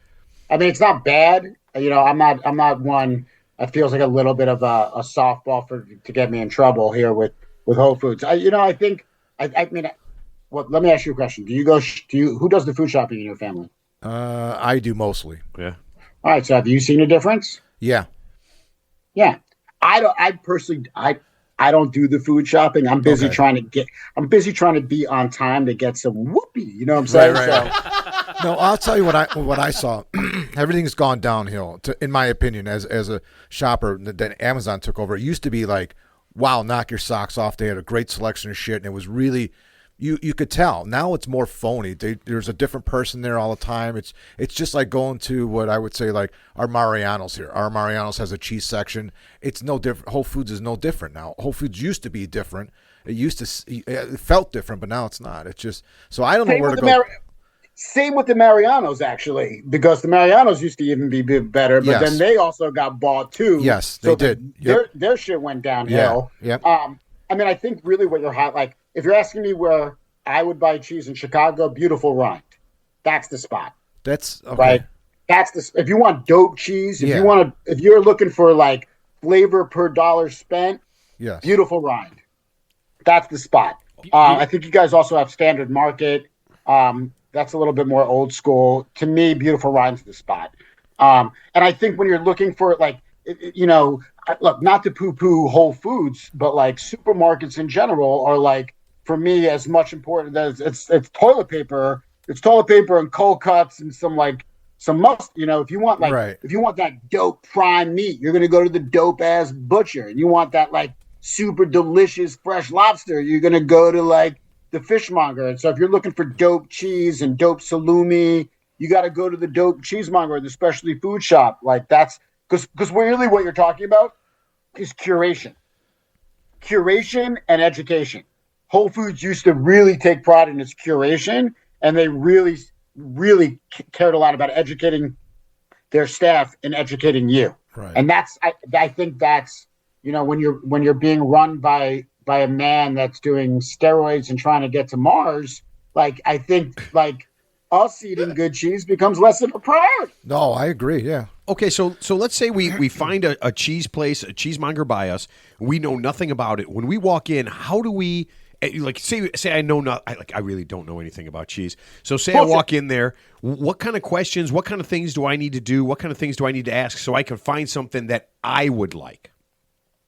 Speaker 4: I mean, it's not bad. I'm not one. It feels like a little bit of a softball to get me in trouble here with Whole Foods. I mean, let me ask you a question. Who does the food shopping in your family?
Speaker 2: I do mostly.
Speaker 1: Yeah.
Speaker 4: All right. So have you seen a difference?
Speaker 2: Yeah.
Speaker 4: Yeah. I personally don't do the food shopping. I'm busy trying to be on time to get some whoopee. You know what I'm saying?
Speaker 2: Right. No, I'll tell you what I saw. Everything's gone downhill, in my opinion, as a shopper that Amazon took over. It used to be like, wow, knock your socks off. They had a great selection of shit, and it was really You could tell. Now it's more phony. There's a different person there all the time. It's just like going to what I would say like our Mariano's here. Our Mariano's has a cheese section. It's no different. Whole Foods is no different now. Whole Foods used to be different. It felt different, but now it's not. It's just so I don't know where to go.
Speaker 4: Same with the Mariano's, actually, because the Mariano's used to even be better, but then they also got bought too.
Speaker 2: Yes, they did.
Speaker 4: Their shit went downhill.
Speaker 2: Yeah.
Speaker 4: I mean, I think really what you're like, if you're asking me where I would buy cheese in Chicago, Beautiful Rind. That's the spot.
Speaker 2: That's okay.
Speaker 4: Right. That's if you want dope cheese, if you're looking for like flavor per dollar spent, Beautiful Rind. That's the spot. I think you guys also have Standard Market. That's a little bit more old school. To me, Beautiful Rind's the spot. And I think when you're looking for like, look, not to poo-poo Whole Foods, but like supermarkets in general are like, for me, as much important as it's toilet paper. It's toilet paper and cold cuts and some must. If you want if you want that dope prime meat, you're gonna go to the dope ass butcher. And you want that like super delicious fresh lobster, you're gonna go to like the fishmonger. And so if you're looking for dope cheese and dope salumi, you got to go to the dope cheesemonger or the specialty food shop. Like that's because really what you're talking about is curation and education. Whole Foods used to really take pride in its curation, and they really, really cared a lot about educating their staff and educating you.
Speaker 2: Right.
Speaker 4: And I think that's, when you're being run by a man that's doing steroids and trying to get to Mars, like I think like us eating good cheese becomes less of a priority.
Speaker 2: No, I agree. Yeah.
Speaker 1: Okay, so let's say we find a cheese place, a cheesemonger by us. We know nothing about it. When we walk in, how do we say I know not I really don't know anything about cheese. So say I walk in there, what kind of questions, what kind of things do I need to do? What kind of things do I need to ask so I can find something that I would like?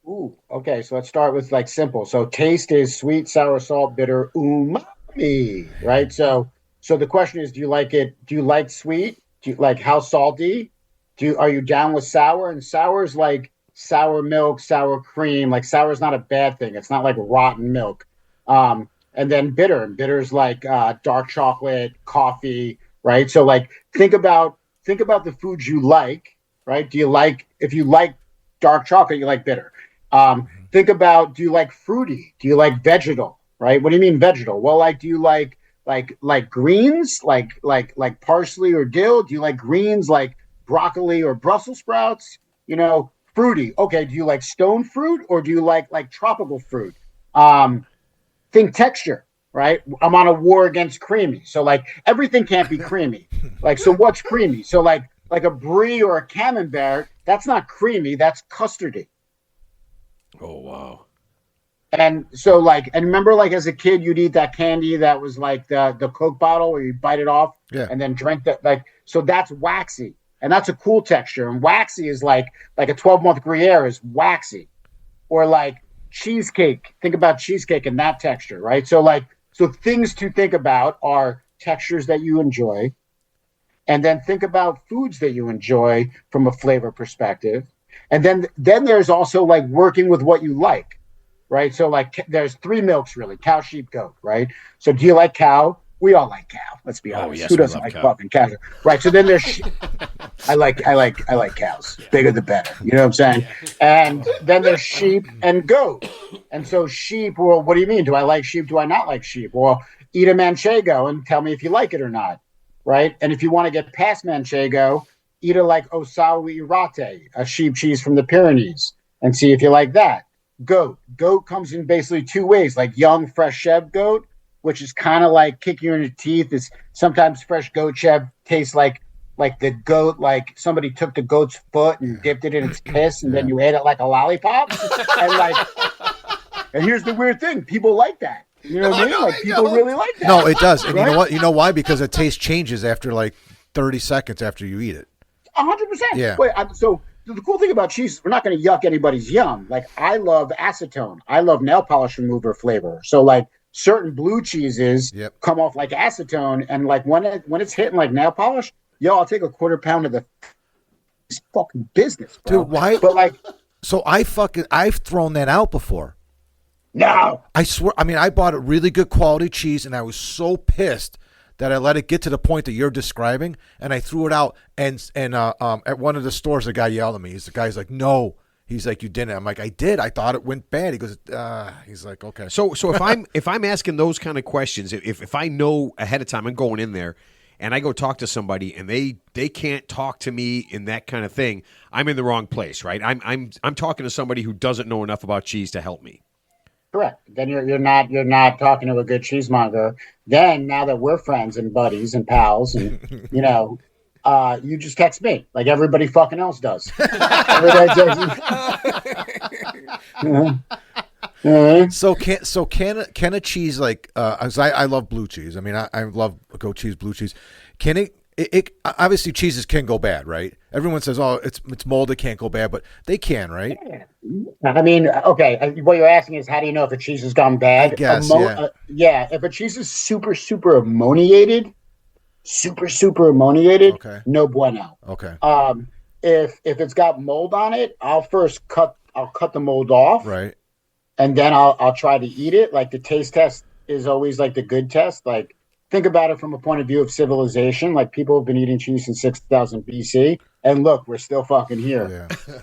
Speaker 4: Ooh, okay. So let's start with like simple. So taste is sweet, sour, salt, bitter, umami, right? So the question is, do you like it? Do you like sweet? Do you like how salty? Are you down with sour? And sour is like sour milk, sour cream. Like sour is not a bad thing. It's not like rotten milk. And then bitter. And bitter is like dark chocolate, coffee, right? So like think about the foods you like, right? If you like dark chocolate, you like bitter. Think about, do you like fruity? Do you like vegetal, right? What do you mean vegetal? Well, like, do you like greens, like parsley or dill? Do you like greens like broccoli or Brussels sprouts? Fruity. Okay. Do you like stone fruit or do you like tropical fruit? Think texture, right? I'm on a war against creamy. So like everything can't be creamy. Like, so what's creamy? So like a brie or a camembert, that's not creamy. That's custardy.
Speaker 1: Oh, wow.
Speaker 4: And so and remember as a kid, you'd eat that candy that was like the Coke bottle where you bite it off and then drink that. So that's waxy and that's a cool texture. And waxy is like a 12-month Gruyere is waxy, or like cheesecake. Think about cheesecake and that texture, right? So things to think about are textures that you enjoy, and then think about foods that you enjoy from a flavor perspective. And then there's also working with what you like, right? So there's three milks really: cow, sheep, goat, right? So do you like cow? We all like cow. Let's be honest.
Speaker 1: Yes,
Speaker 4: who doesn't like fucking cow? Right. So then there's I like cows. Yeah. Bigger the better. You know what I'm saying? Yeah. And then there's sheep and goat. And so sheep. Well, what do you mean? Do I like sheep? Do I not like sheep? Well, eat a manchego and tell me if you like it or not, right? And if you want to get past manchego, eat a Osawi Irate, a sheep cheese from the Pyrenees, and see if you like that. Goat comes in basically two ways: like young, fresh chev goat, which is kind of like kicking you in the teeth. Is sometimes fresh goat chev tastes like the goat, like somebody took the goat's foot and dipped it in its piss, and then you ate it like a lollipop. And here's the weird thing: people like that. You know what I mean? People really like that.
Speaker 2: No, it does. And right? You know what? You know why? Because the taste changes after 30 seconds after you eat it.
Speaker 4: 100%.
Speaker 2: Yeah.
Speaker 4: Wait, so the cool thing about cheese is we're not going to yuck anybody's yum. I love acetone. I love nail polish remover flavor. So certain blue cheeses come off like acetone, and when it's hitting like nail polish, I'll take a quarter pound of the fucking business, bro.
Speaker 2: Dude, why?
Speaker 4: But
Speaker 2: so I've thrown that out before.
Speaker 4: No.
Speaker 2: I swear. I mean, I bought a really good quality cheese, and I was so pissed that I let it get to the point that you're describing, and I threw it out. And at one of the stores, the guy yelled at me. The guy's like, "No." He's like, "You didn't." I'm like, "I did. I thought it went bad." He goes, He's like, "Okay."
Speaker 1: So if I'm asking those kind of questions, if I know ahead of time, I'm going in there, and I go talk to somebody, and they can't talk to me in that kind of thing, I'm in the wrong place, right? I'm talking to somebody who doesn't know enough about cheese to help me.
Speaker 4: Correct. Then you're not talking to a good cheesemonger. Then now that we're friends and buddies and pals, and you just text me like everybody fucking else does.
Speaker 2: So can a cheese like I love blue cheese. I mean, I love goat cheese, blue cheese. Can it obviously cheeses can go bad, right? Everyone says, "Oh, it's molded, can't go bad," but they can, right?
Speaker 4: I mean, okay. What you're asking is, how do you know if a cheese has gone bad?
Speaker 2: I guess,
Speaker 4: yeah. If a cheese is super ammoniated,
Speaker 2: Okay.
Speaker 4: no bueno.
Speaker 2: Okay.
Speaker 4: If it's got mold on it, I'll cut the mold off,
Speaker 2: Right.
Speaker 4: and then I'll try to eat it. Like the taste test is always like the good test. Like think about it from a point of view of civilization. Like people have been eating cheese since 6000 BC, and look, we're still fucking here.
Speaker 2: Yeah.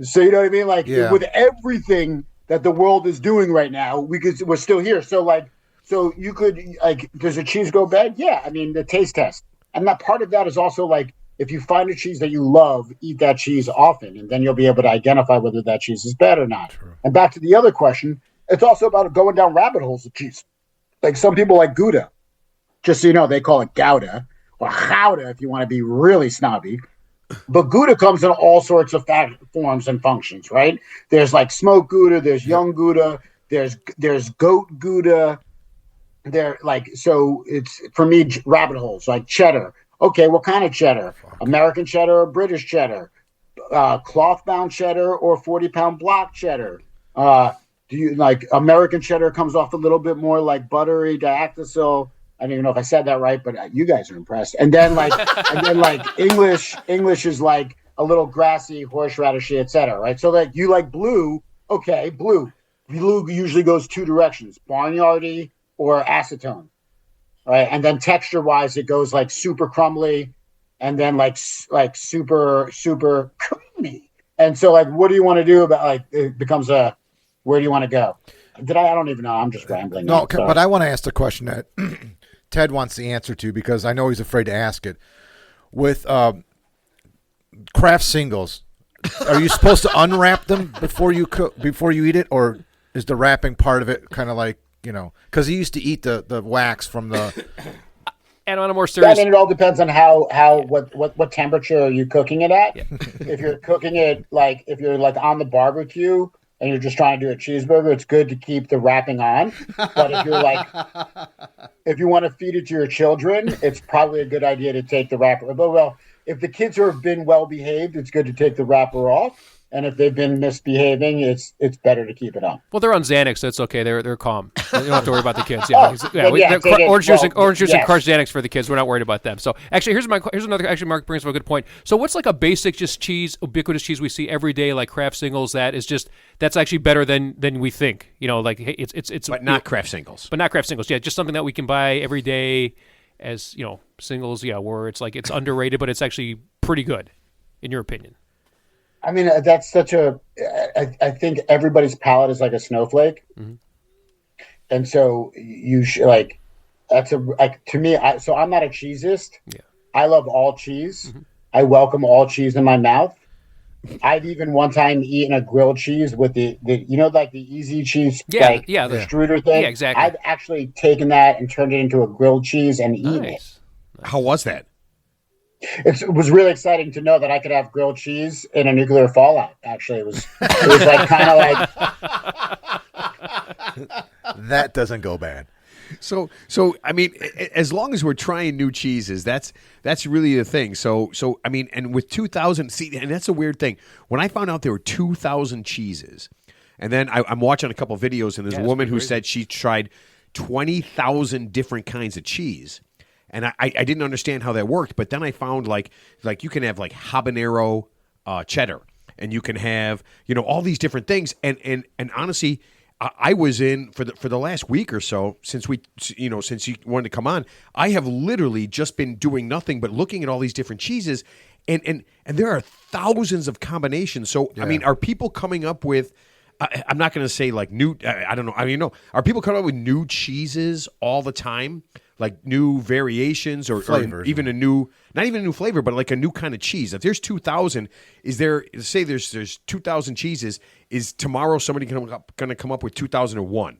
Speaker 4: So you know what I mean? Like
Speaker 2: Yeah.
Speaker 4: with everything that the world is doing right now, we're still here. So you could does a cheese go bad? Yeah, I mean the taste test, and that part of that is also like if you find a cheese that you love, eat that cheese often, and then you'll be able to identify whether that cheese is bad or not.
Speaker 2: True.
Speaker 4: And back to the other question, it's also about going down rabbit holes of cheese. Like some people like Gouda, just so you know, they call it Gouda or Gouda if you want to be really snobby. But Gouda comes in all sorts of forms and functions, right? There's like smoked Gouda, there's young Gouda, there's goat Gouda. So it's for me rabbit holes like cheddar. Okay, what kind of cheddar? American cheddar or British cheddar? Cloth bound cheddar or 40-pound block cheddar? Do you like American cheddar comes off a little bit more like buttery diacetyl? I don't even know if I said that right, but you guys are impressed. And then like English is like a little grassy, horseradishy, etc. Right? So like you like blue, okay, blue. Blue usually goes two directions: barnyardy or acetone, right? And then texture-wise, it goes like super crumbly, and then like super creamy. And so like, what do you want to do about like it becomes a where do you want to go? I don't even know. I'm just rambling.
Speaker 2: No, but I want to ask the question that Ted wants the answer to because I know he's afraid to ask it. With craft singles, are you supposed to unwrap them before you eat it, or is the wrapping part of it kind of like because he used to eat the wax from the.
Speaker 3: And on a more serious,
Speaker 4: I mean, it all depends on what temperature are you cooking it at. Yeah. If you're cooking it if you're like on the barbecue and you're just trying to do a cheeseburger, it's good to keep the wrapping on. But if you want to feed it to your children, it's probably a good idea to take the wrapper. But well, if the kids have been well behaved, it's good to take the wrapper off. And if they've been misbehaving, it's better to keep it on.
Speaker 3: Well, they're on Xanax. That's okay. They're calm. You don't have to worry about the kids. Orange juice and crushed Xanax for the kids. We're not worried about them. So actually, here's another. Actually, Mark brings up a good point. So what's like a basic just cheese, ubiquitous cheese we see every day, like Kraft Singles? That's actually better than we think. Like hey, it's
Speaker 1: but not Kraft Singles.
Speaker 3: But not Kraft Singles. Yeah, just something that we can buy every day as singles. Yeah, where it's like it's underrated, but it's actually pretty good, in your opinion.
Speaker 4: I mean, that's such I think everybody's palate is like a snowflake. Mm-hmm. And so you should to me, so I'm not a cheesist. Yeah. I love all cheese. Mm-hmm. I welcome all cheese in my mouth. I've even one time eaten a grilled cheese with the like the easy cheese, the extruder thing.
Speaker 3: Yeah, exactly.
Speaker 4: I've actually taken that and turned it into a grilled cheese and eaten it.
Speaker 3: Nice.
Speaker 1: How was that?
Speaker 4: It was really exciting to know that I could have grilled cheese in a nuclear fallout. Actually, it was like kind of like
Speaker 2: that doesn't go bad.
Speaker 1: So I mean, as long as we're trying new cheeses, that's really the thing. So I mean, and with 2,000, and that's a weird thing. When I found out there were 2,000 cheeses, and then I'm watching a couple videos, and there's a woman who said she tried 20,000 different kinds of cheese. And I didn't understand how that worked, but then I found like you can have like habanero cheddar, and you can have all these different things. And honestly, I was in for the last week or so since since you wanted to come on. I have literally just been doing nothing but looking at all these different cheeses, and there are thousands of combinations. So I mean, are people coming up with? I'm not going to say like new. I don't know. I mean, no. Are people coming up with new cheeses all the time, like new variations or even a new, not even a new flavor, but like a new kind of cheese? If there's 2,000, is there? Say there's 2,000 cheeses. Is tomorrow somebody going to come up with 2001?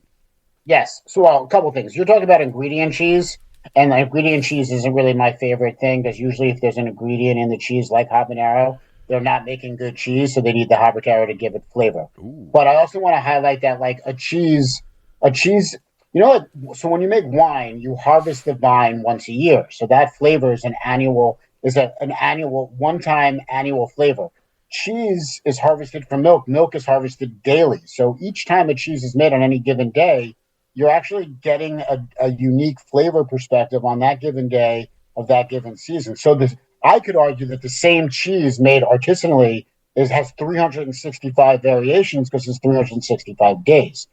Speaker 4: Yes. So a couple things. You're talking about ingredient cheese, and the ingredient cheese isn't really my favorite thing because usually if there's an ingredient in the cheese like habanero, they're not making good cheese, so they need the habanero to give it flavor. Ooh. But I also want to highlight that like a cheese, you know what? So when you make wine, you harvest the vine once a year. So that flavor is an one-time annual flavor. Cheese is harvested from milk. Milk is harvested daily. So each time a cheese is made on any given day, you're actually getting a unique flavor perspective on that given day of that given season. So I could argue that the same cheese made artisanally has 365 variations because it's 365 days.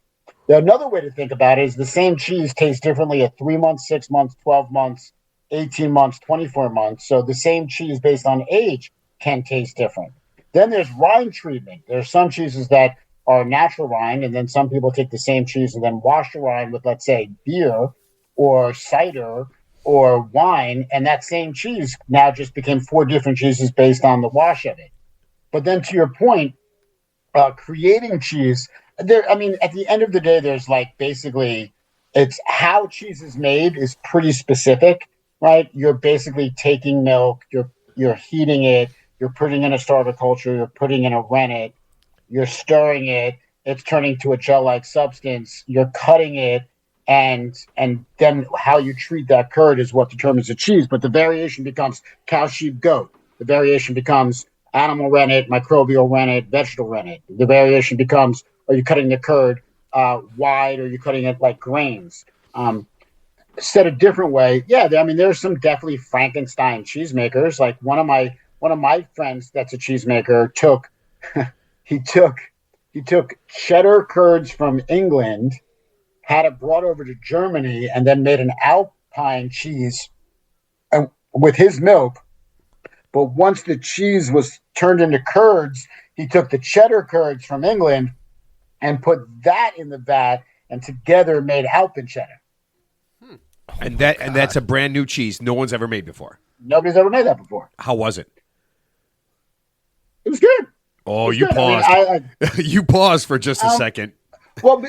Speaker 4: Now, another way to think about it is the same cheese tastes differently at 3 months, 6 months, 12 months, 18 months, 24 months. So the same cheese based on age can taste different. Then there's rind treatment. There's some cheeses that are natural rind, and then some people take the same cheese and then wash the rind with, let's say, beer or cider or wine, and that same cheese now just became 4 different cheeses based on the wash of it. But then to your point, creating cheese, at the end of the day, there's like basically it's how cheese is made is pretty specific, right? You're basically taking milk, you're heating it, you're putting in a starter culture, you're putting in a rennet, you're stirring it, it's turning to a gel-like substance, you're cutting it, and then how you treat that curd is what determines the cheese. But the variation becomes cow, sheep, goat. The variation becomes animal rennet, microbial rennet, vegetable rennet. The variation becomes, are you cutting the curd wide, or are you cutting it like grains? Said a different way, there's some definitely Frankenstein cheesemakers. Like one of my friends that's a cheesemaker took he took cheddar curds from England, had it brought over to Germany, and then made an Alpine cheese with his milk. But once the cheese was turned into curds, he took the cheddar curds from England and put that in the vat, and together made Alpen cheddar.
Speaker 1: And that's a brand new cheese no one's ever made before.
Speaker 4: Nobody's ever made that before.
Speaker 1: How was it?
Speaker 4: It was good.
Speaker 1: Oh, you paused. You paused for just a second.
Speaker 4: Well,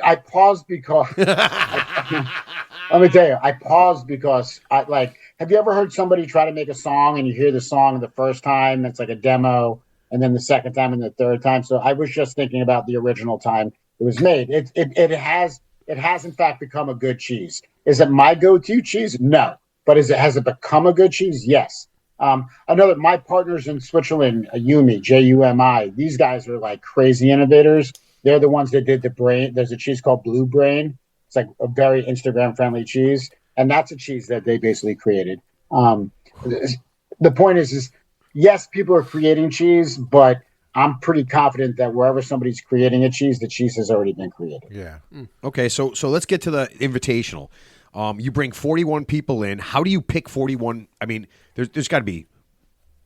Speaker 4: I paused because let me tell you, I paused because have you ever heard somebody try to make a song and you hear the song the first time, it's like a demo, and then the second time and the third time? So I was just thinking about the original time it was made. It has in fact become a good cheese. Is it my go-to cheese? No. But has it become a good cheese? Yes. My partners in Switzerland, Yumi, Jumi, these guys are like crazy innovators. They're the ones that did the brain. There's a cheese called Blue Brain. It's like a very Instagram-friendly cheese, and that's a cheese that they basically created. The point is yes, people are creating cheese, but I'm pretty confident that wherever somebody's creating a cheese, the cheese has already been created.
Speaker 2: Yeah.
Speaker 1: Okay, so let's get to the Invitational. You bring 41 people in. How do you pick 41? I mean, there's got to be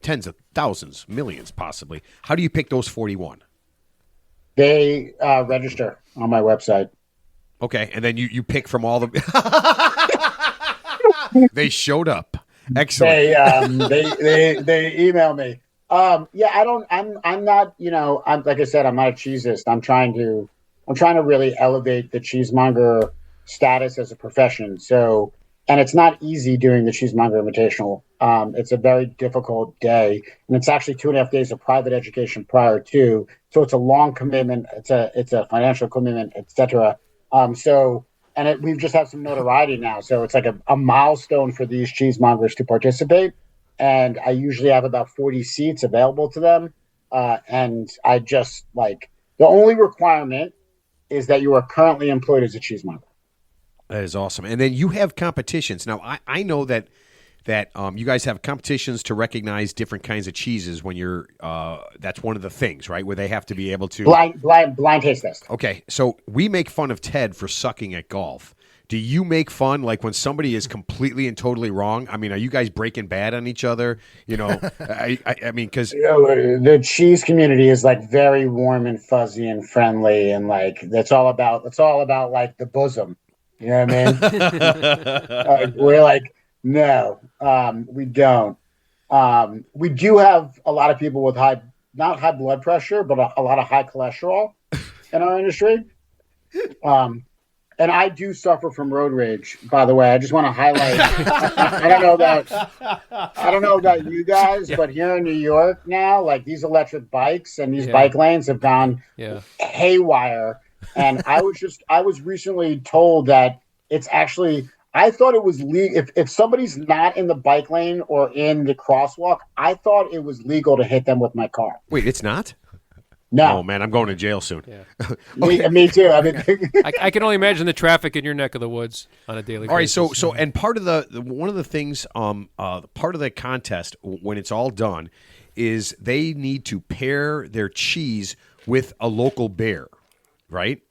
Speaker 1: tens of thousands, millions possibly. How do you pick those 41?
Speaker 4: They register on my website.
Speaker 1: Okay, and then you pick from all the. They showed up. Excellent.
Speaker 4: They email me. I'm not. I'm like I said, I'm not a cheesist. I'm trying to really elevate the cheesemonger status as a profession. So, and it's not easy doing the Cheese Monger Invitational. It's a very difficult day, and it's actually 2.5 days of private education prior to. So it's a long commitment. It's a financial commitment, etc. We've just had some notoriety now. So it's like a milestone for these cheesemongers to participate. And I usually have about 40 seats available to them. And I just the only requirement is that you are currently employed as a cheesemonger.
Speaker 1: That is awesome. And then you have competitions. Now, I know that that you guys have competitions to recognize different kinds of cheeses when you're. That's one of the things, right? Where they have to be able to
Speaker 4: blind taste test.
Speaker 1: Okay, so we make fun of Ted for sucking at golf. Do you make fun like when somebody is completely and totally wrong? I mean, are you guys breaking bad on each other? You know, I mean, because
Speaker 4: the cheese community is like very warm and fuzzy and friendly, and like it's all about like the bosom. You know what I mean? We're like, no, we don't. We do have a lot of people with not high blood pressure, but a lot of high cholesterol in our industry. And I do suffer from road rage, by the way. I just want to highlight. I don't know about you guys, but here in New York now, like these electric bikes and these bike lanes have gone haywire. And I was recently told that it's actually. I thought it was legal. If somebody's not in the bike lane or in the crosswalk, I thought it was legal to hit them with my car.
Speaker 1: Wait, it's not?
Speaker 4: No.
Speaker 1: Oh man, I'm going to jail soon.
Speaker 3: Yeah.
Speaker 4: Me too. I mean,
Speaker 3: I can only imagine the traffic in your neck of the woods on a daily basis.
Speaker 1: All right, so and part of one of the things, part of the contest when it's all done, is they need to pair their cheese with a local bear, right?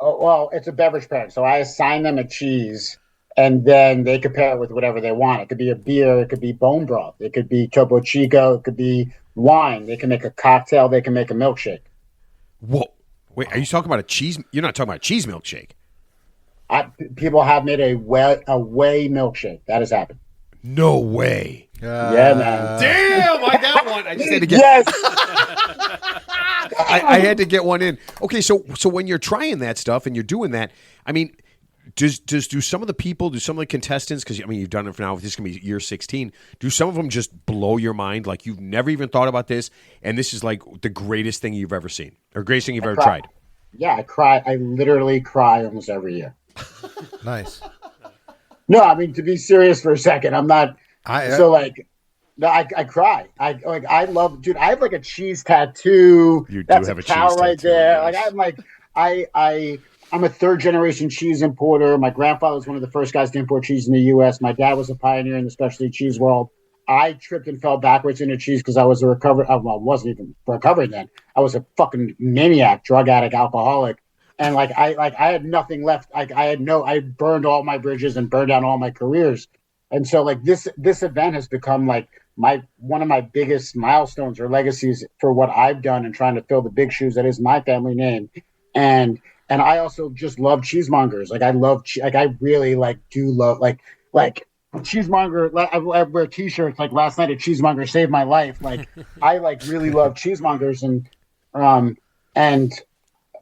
Speaker 4: Oh well, it's a beverage pairing. So I assign them a cheese, and then they can pair it with whatever they want. It could be a beer, it could be bone broth, it could be Topo Chico, it could be wine. They can make a cocktail. They can make a milkshake.
Speaker 1: Whoa! Wait, are you talking about a cheese? You're not talking about a cheese milkshake.
Speaker 4: People have made a whey milkshake. That has happened.
Speaker 1: No way.
Speaker 4: Yeah, man.
Speaker 1: Damn! I got one. I just had to get.
Speaker 4: Yes.
Speaker 1: I had to get one in. Okay, so when you're trying that stuff and you're doing that, I mean. Do some of the contestants, because I mean you've done it for now, this is going to be year 16, do some of them just blow your mind, like you've never even thought about this, and this is like the greatest thing you've ever seen, or greatest thing you've ever tried?
Speaker 4: Yeah, I cry. I literally cry almost every year.
Speaker 2: Nice.
Speaker 4: No, I mean, to be serious for a second, I'm not. I cry. I love, dude, I have like a cheese tattoo.
Speaker 1: You
Speaker 4: That's
Speaker 1: do have a
Speaker 4: cow
Speaker 1: cheese
Speaker 4: right
Speaker 1: tattoo,
Speaker 4: there.
Speaker 1: yes.
Speaker 4: Like, I'm a third generation cheese importer. My grandfather was one of the first guys to import cheese in the U.S. My dad was a pioneer in the specialty cheese world. I tripped and fell backwards into cheese because I was a recovered. Well, I wasn't even recovering then. I was a fucking maniac, drug addict, alcoholic, and I had nothing left. I burned all my bridges and burned down all my careers. And so like this event has become like one of my biggest milestones or legacies for what I've done and trying to fill the big shoes that is my family name. And I also just love cheesemongers. Like I love, I really do love cheesemonger. I wear T-shirts. Like last night, a cheesemonger saved my life. Like I really love cheesemongers, and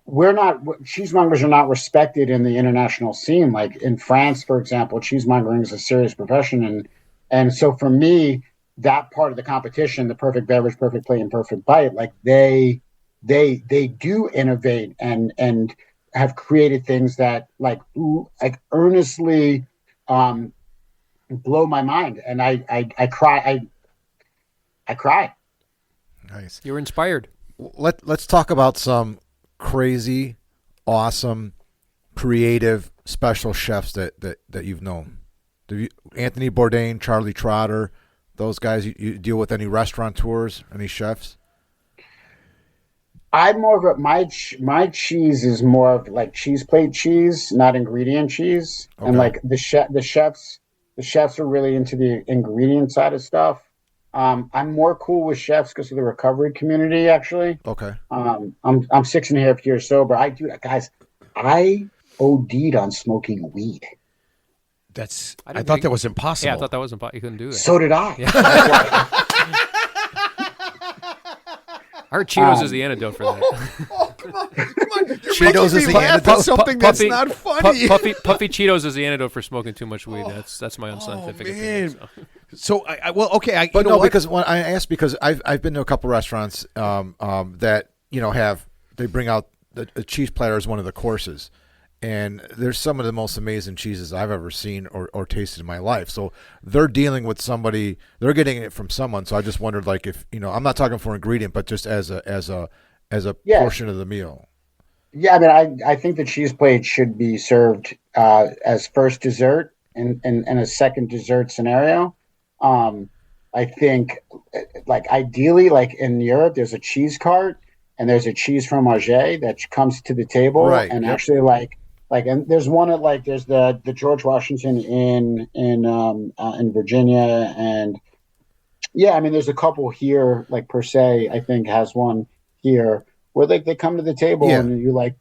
Speaker 4: cheesemongers are not respected in the international scene. Like in France, for example, cheesemongering is a serious profession, and so for me, that part of the competition, the perfect beverage, perfect plate, and perfect bite, like they do innovate and have created things that like earnestly blow my mind, and I cry. I cry.
Speaker 2: Nice.
Speaker 3: You're inspired.
Speaker 2: Let's talk about some crazy, awesome, creative, special chefs that you've known. Anthony Bourdain, Charlie Trotter, those guys. You deal with any restaurateurs, any chefs?
Speaker 4: I'm more of my cheese is more of like cheese plate cheese, not ingredient cheese. Okay. And like the chefs are really into the ingredient side of stuff. I'm more cool with chefs because of the recovery community, actually.
Speaker 2: Okay.
Speaker 4: I'm 6.5 years sober. I OD'd on smoking weed.
Speaker 1: I thought that was impossible.
Speaker 3: Yeah, I thought that was impossible. You couldn't do that.
Speaker 4: So did I.
Speaker 3: Yeah. I heard Cheetos is the antidote for that.
Speaker 1: Oh, come on.
Speaker 2: Cheetos is the antidote.
Speaker 1: Something that's not funny.
Speaker 3: Puffy Cheetos is the antidote for smoking too much weed. That's my unscientific opinion.
Speaker 1: So
Speaker 2: because when I asked, because I've been to a couple restaurants that they bring out the cheese platter as one of the courses. And there's some of the most amazing cheeses I've ever seen or tasted in my life. So they're dealing with somebody, they're getting it from someone. So I just wondered, like, if I'm not talking for ingredient, but just as a portion of the meal.
Speaker 4: Yeah, I mean, I think the cheese plate should be served as first dessert in a second dessert scenario. I think, like ideally, like in Europe, there's a cheese cart and there's a cheese fromage that comes to the table,
Speaker 2: Right,
Speaker 4: and
Speaker 2: yep.
Speaker 4: actually and there's one at like there's the George Washington in Virginia, and yeah, I mean there's a couple here like per se I think has one here where like they come to the table
Speaker 2: Yeah.
Speaker 4: and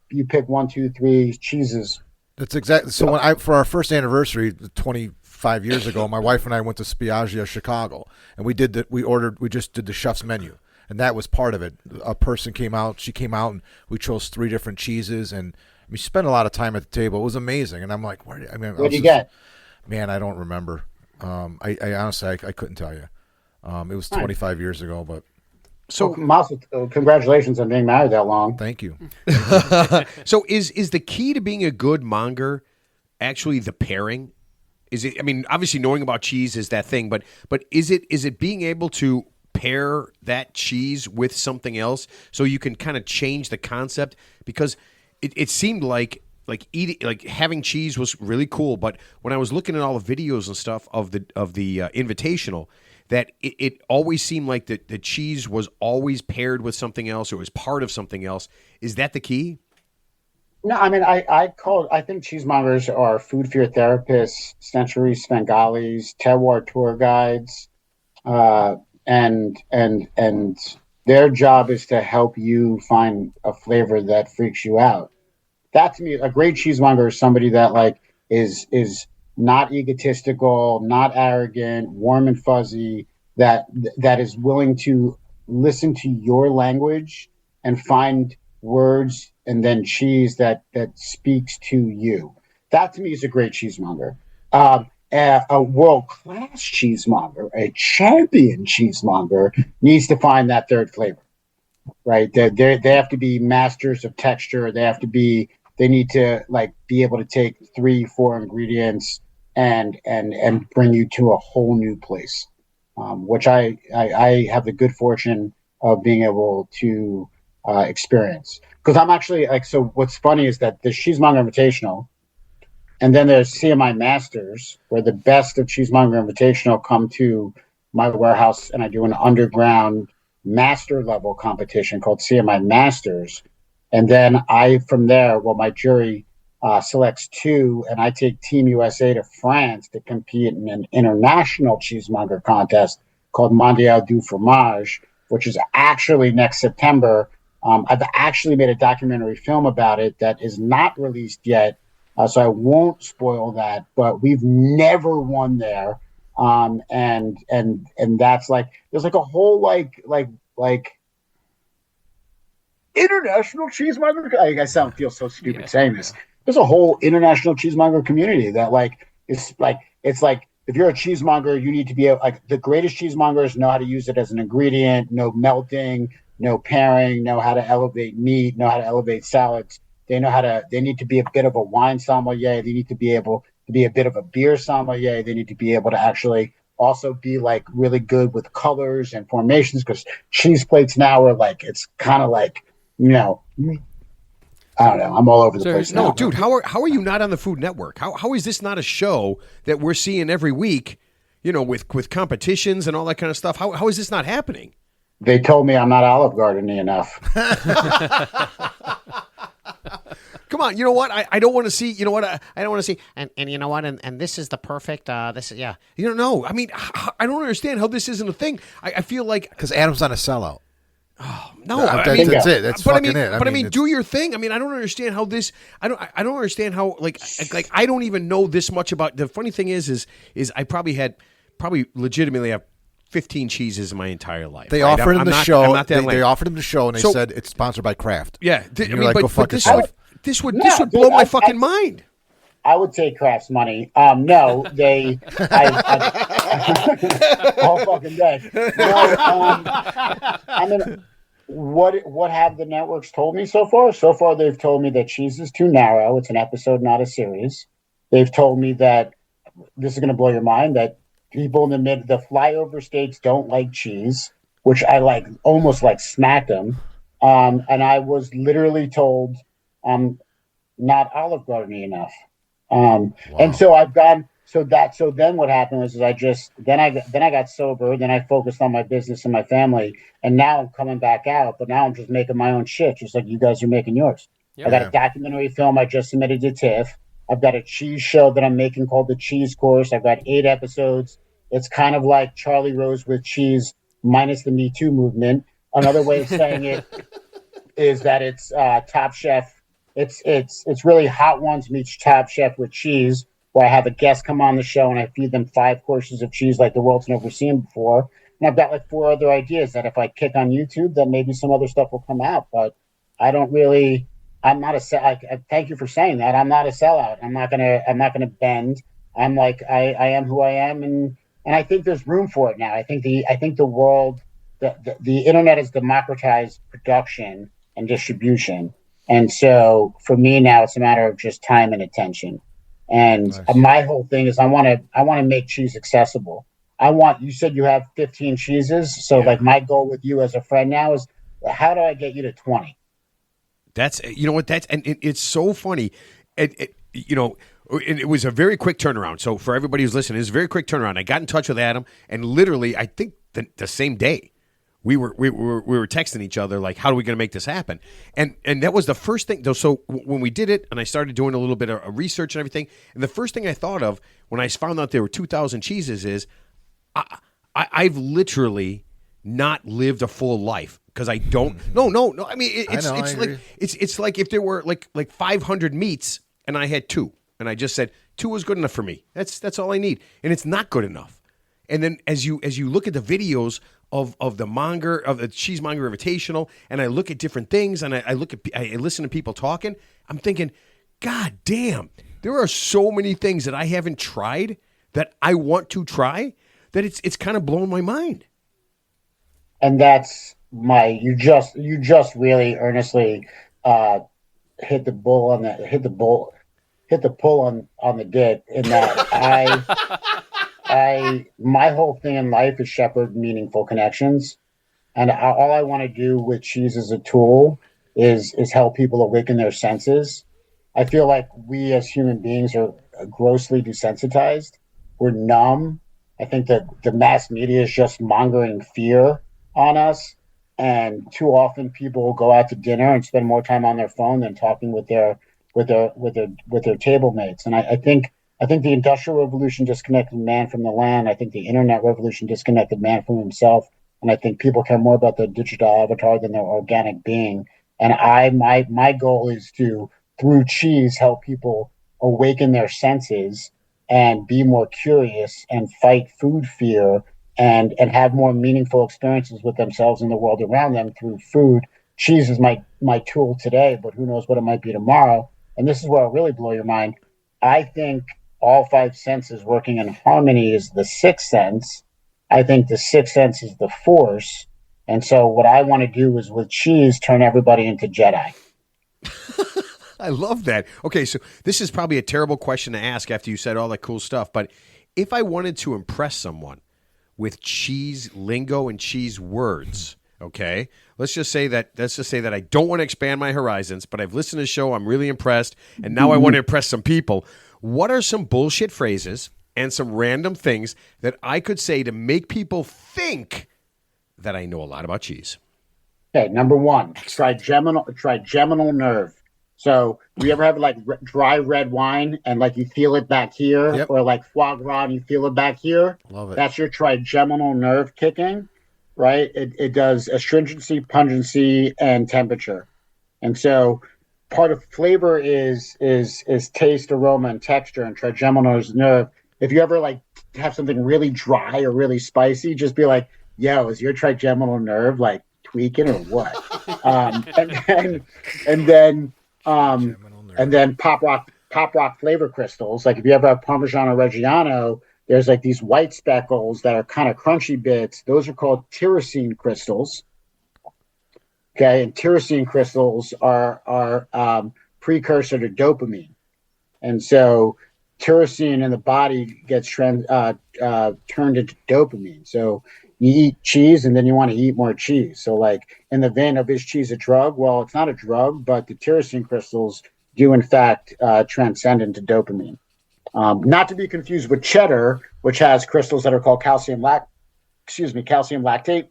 Speaker 4: you pick 1, 2, 3 cheeses.
Speaker 2: That's exactly. So for our first anniversary 25 years ago, my wife and I went to Spiaggia, Chicago, and we just did the chef's menu, and that was part of it. A person came out, she came out, and we chose 3 different cheeses, and we spent a lot of time at the table. It was amazing, and I'm like,
Speaker 4: What did you get?
Speaker 2: Man, I don't remember. I honestly I couldn't tell you. It was 25 years ago, but.
Speaker 4: So, congratulations on being married that long.
Speaker 2: Thank you.
Speaker 1: So is the key to being a good monger actually the pairing? Is it? I mean, obviously knowing about cheese is that thing, but is it being able to pair that cheese with something else so you can kind of change the concept? Because it seemed like having cheese was really cool, but when I was looking at all the videos and stuff of the Invitational, that it always seemed like the cheese was always paired with something else or was part of something else. Is that the key?
Speaker 4: No, I mean, I think cheesemongers are food fear therapists, century Svengalis, terroir tour guides, and their job is to help you find a flavor that freaks you out. That to me, a great cheesemonger is somebody that like is not egotistical, not arrogant, warm and fuzzy, that is willing to listen to your language and find words and then cheese that speaks to you. That to me is a great cheesemonger. A world-class cheesemonger, a champion cheesemonger, needs to find that third flavor, right? They have to be masters of texture. They need to like be able to take 3, 4 ingredients and bring you to a whole new place, which I have the good fortune of being able to experience. Because I'm actually like, so what's funny is that there's Cheese Monger Invitational, and then there's CMI Masters, where the best of Cheese Monger Invitational come to my warehouse, and I do an underground master level competition called CMI Masters. And then from there, my jury selects 2, and I take Team USA to France to compete in an international cheesemonger contest called Mondial du Fromage, which is actually next September. I've actually made a documentary film about it that is not released yet, so I won't spoil that. But we've never won there, and that's like there's like a whole like international cheesemonger. I feel so stupid saying this. There's a whole international cheesemonger community that it's like if you're a cheesemonger, you need to be like the greatest cheesemongers know how to use it as an ingredient, know melting, know pairing, know how to elevate meat, know how to elevate salads. They need to be a bit of a wine sommelier. They need to be able to be a bit of a beer sommelier. They need to be able to actually also be like really good with colors and formations, because cheese plates now are like, it's kind of like, I don't know. I'm all over the place now.
Speaker 1: No, dude, how are you not on the Food Network? How is this not a show that we're seeing every week, with competitions and all that kind of stuff? How is this not happening?
Speaker 4: They told me I'm not Olive Garden-y enough.
Speaker 1: Come on, you know what? I don't want to see. You know what? I don't want to see.
Speaker 5: And you know what? And this is the perfect. This is yeah.
Speaker 1: You don't know. I mean, I don't understand how this isn't a thing. I feel like
Speaker 2: because Adam's not a sellout.
Speaker 1: No,
Speaker 2: that's it. That's fucking it.
Speaker 1: I mean, do your thing. I mean, I don't understand how this. I don't understand how like I don't even know this much about. The funny thing is I probably legitimately have 15 cheeses in my entire life.
Speaker 2: They offered him the show.
Speaker 1: They
Speaker 2: offered him the show, and they said it's sponsored by Kraft.
Speaker 1: Yeah,
Speaker 2: go fuck yourself.
Speaker 1: This would blow my fucking mind.
Speaker 4: I would take Kraft's money. No, they. All fucking day. No, I mean, what have the networks told me so far? So far, they've told me that cheese is too narrow. It's an episode, not a series. They've told me that this is going to blow your mind, that people in the flyover states don't like cheese, which I almost smacked them. And I was literally told I'm not Olive Garden enough. Wow. And so I've gone. so then what happened was I got sober, then I focused on my business and my family, and now I'm coming back out, but now I'm just making my own shit, just like you guys are making yours.
Speaker 3: Yeah.
Speaker 4: I got a documentary film I just submitted to TIFF. I've got a cheese show that I'm making called The Cheese Course. I've got 8 episodes. It's kind of like Charlie Rose with cheese minus the Me Too movement. Another way of saying it is that it's Top Chef. It's really Hot Ones meets Top Chef with cheese, where I have a guest come on the show and I feed them 5 courses of cheese like the world's never seen before. And I've got like 4 other ideas that if I kick on YouTube, then maybe some other stuff will come out. But I don't really. I'm not thank you for saying that. I'm not a sellout. I'm not gonna bend. I'm like I am who I am, and I think there's room for it now. I think the world, the internet has democratized production and distribution, and so for me now it's a matter of just time and attention. And
Speaker 2: Nice.
Speaker 4: my whole thing is I want to make cheese accessible. You said you have 15 cheeses, so like my goal with you as a friend now is how do I get you to 20?
Speaker 1: That's and it's so funny. It was a very quick turnaround. So for everybody who's listening, it's a very quick turnaround. I got in touch with Adam, and literally, I think the same day, we were texting each other like, how are we going to make this happen? And that was the first thing. So when we did it, and I started doing a little bit of research and everything, and the first thing I thought of when I found out there were 2,000 cheeses is, I've literally not lived a full life. Because I don't. No. I mean, it's like if there were like 500 meats and I had 2, and I just said 2 was good enough for me. That's all I need, and it's not good enough. And then as you look at the videos of the Cheese Monger Invitational, and I look at different things, and I listen to people talking, I'm thinking, God damn, there are so many things that I haven't tried that I want to try that it's kind of blowing my mind.
Speaker 4: And that's you just really earnestly hit the pull on the dip in that my whole thing in life is shepherd meaningful connections, and all I want to do with cheese as a tool is help people awaken their senses. I feel like we as human beings are grossly desensitized. We're numb. I think that the mass media is just mongering fear on us. And too often people will go out to dinner and spend more time on their phone than talking with their table mates. And I think the Industrial Revolution disconnected man from the land. I think the Internet Revolution disconnected man from himself. And I think people care more about their digital avatar than their organic being. And my goal is to, through cheese, help people awaken their senses and be more curious and fight food fear and have more meaningful experiences with themselves and the world around them through food. Cheese is my tool today, but who knows what it might be tomorrow. And this is where I'll really blow your mind. I think all 5 senses working in harmony is the 6th sense. I think the 6th sense is the Force. And so what I want to do is with cheese, turn everybody into Jedi.
Speaker 1: I love that. Okay, so this is probably a terrible question to ask after you said all that cool stuff, but if I wanted to impress someone with cheese lingo and cheese words, okay? Let's just say that I don't want to expand my horizons, but I've listened to the show, I'm really impressed, and now I want to impress some people. What are some bullshit phrases and some random things that I could say to make people think that I know a lot about cheese?
Speaker 4: Okay, number 1, trigeminal nerve. So, you ever have like dry red wine and like you feel it back here,
Speaker 2: Yep.
Speaker 4: or like foie gras and you feel it back here?
Speaker 2: Love it.
Speaker 4: That's your trigeminal nerve kicking, right? It does astringency, pungency, and temperature. And so, part of flavor is taste, aroma, and texture, and trigeminal nerve. If you ever like have something really dry or really spicy, just be like, "Yo, is your trigeminal nerve like tweaking or what?" And then pop rock flavor crystals. Like if you ever have Parmigiano Reggiano, there's like these white speckles that are kind of crunchy bits. Those are called tyrosine crystals. Okay, and tyrosine crystals are precursor to dopamine, and so tyrosine in the body gets turned into dopamine. So you eat cheese and then you want to eat more cheese. So like in the vein of, is cheese a drug? Well, it's not a drug, but the tyrosine crystals do in fact transcend into dopamine. Not to be confused with cheddar, which has crystals that are called calcium lactate.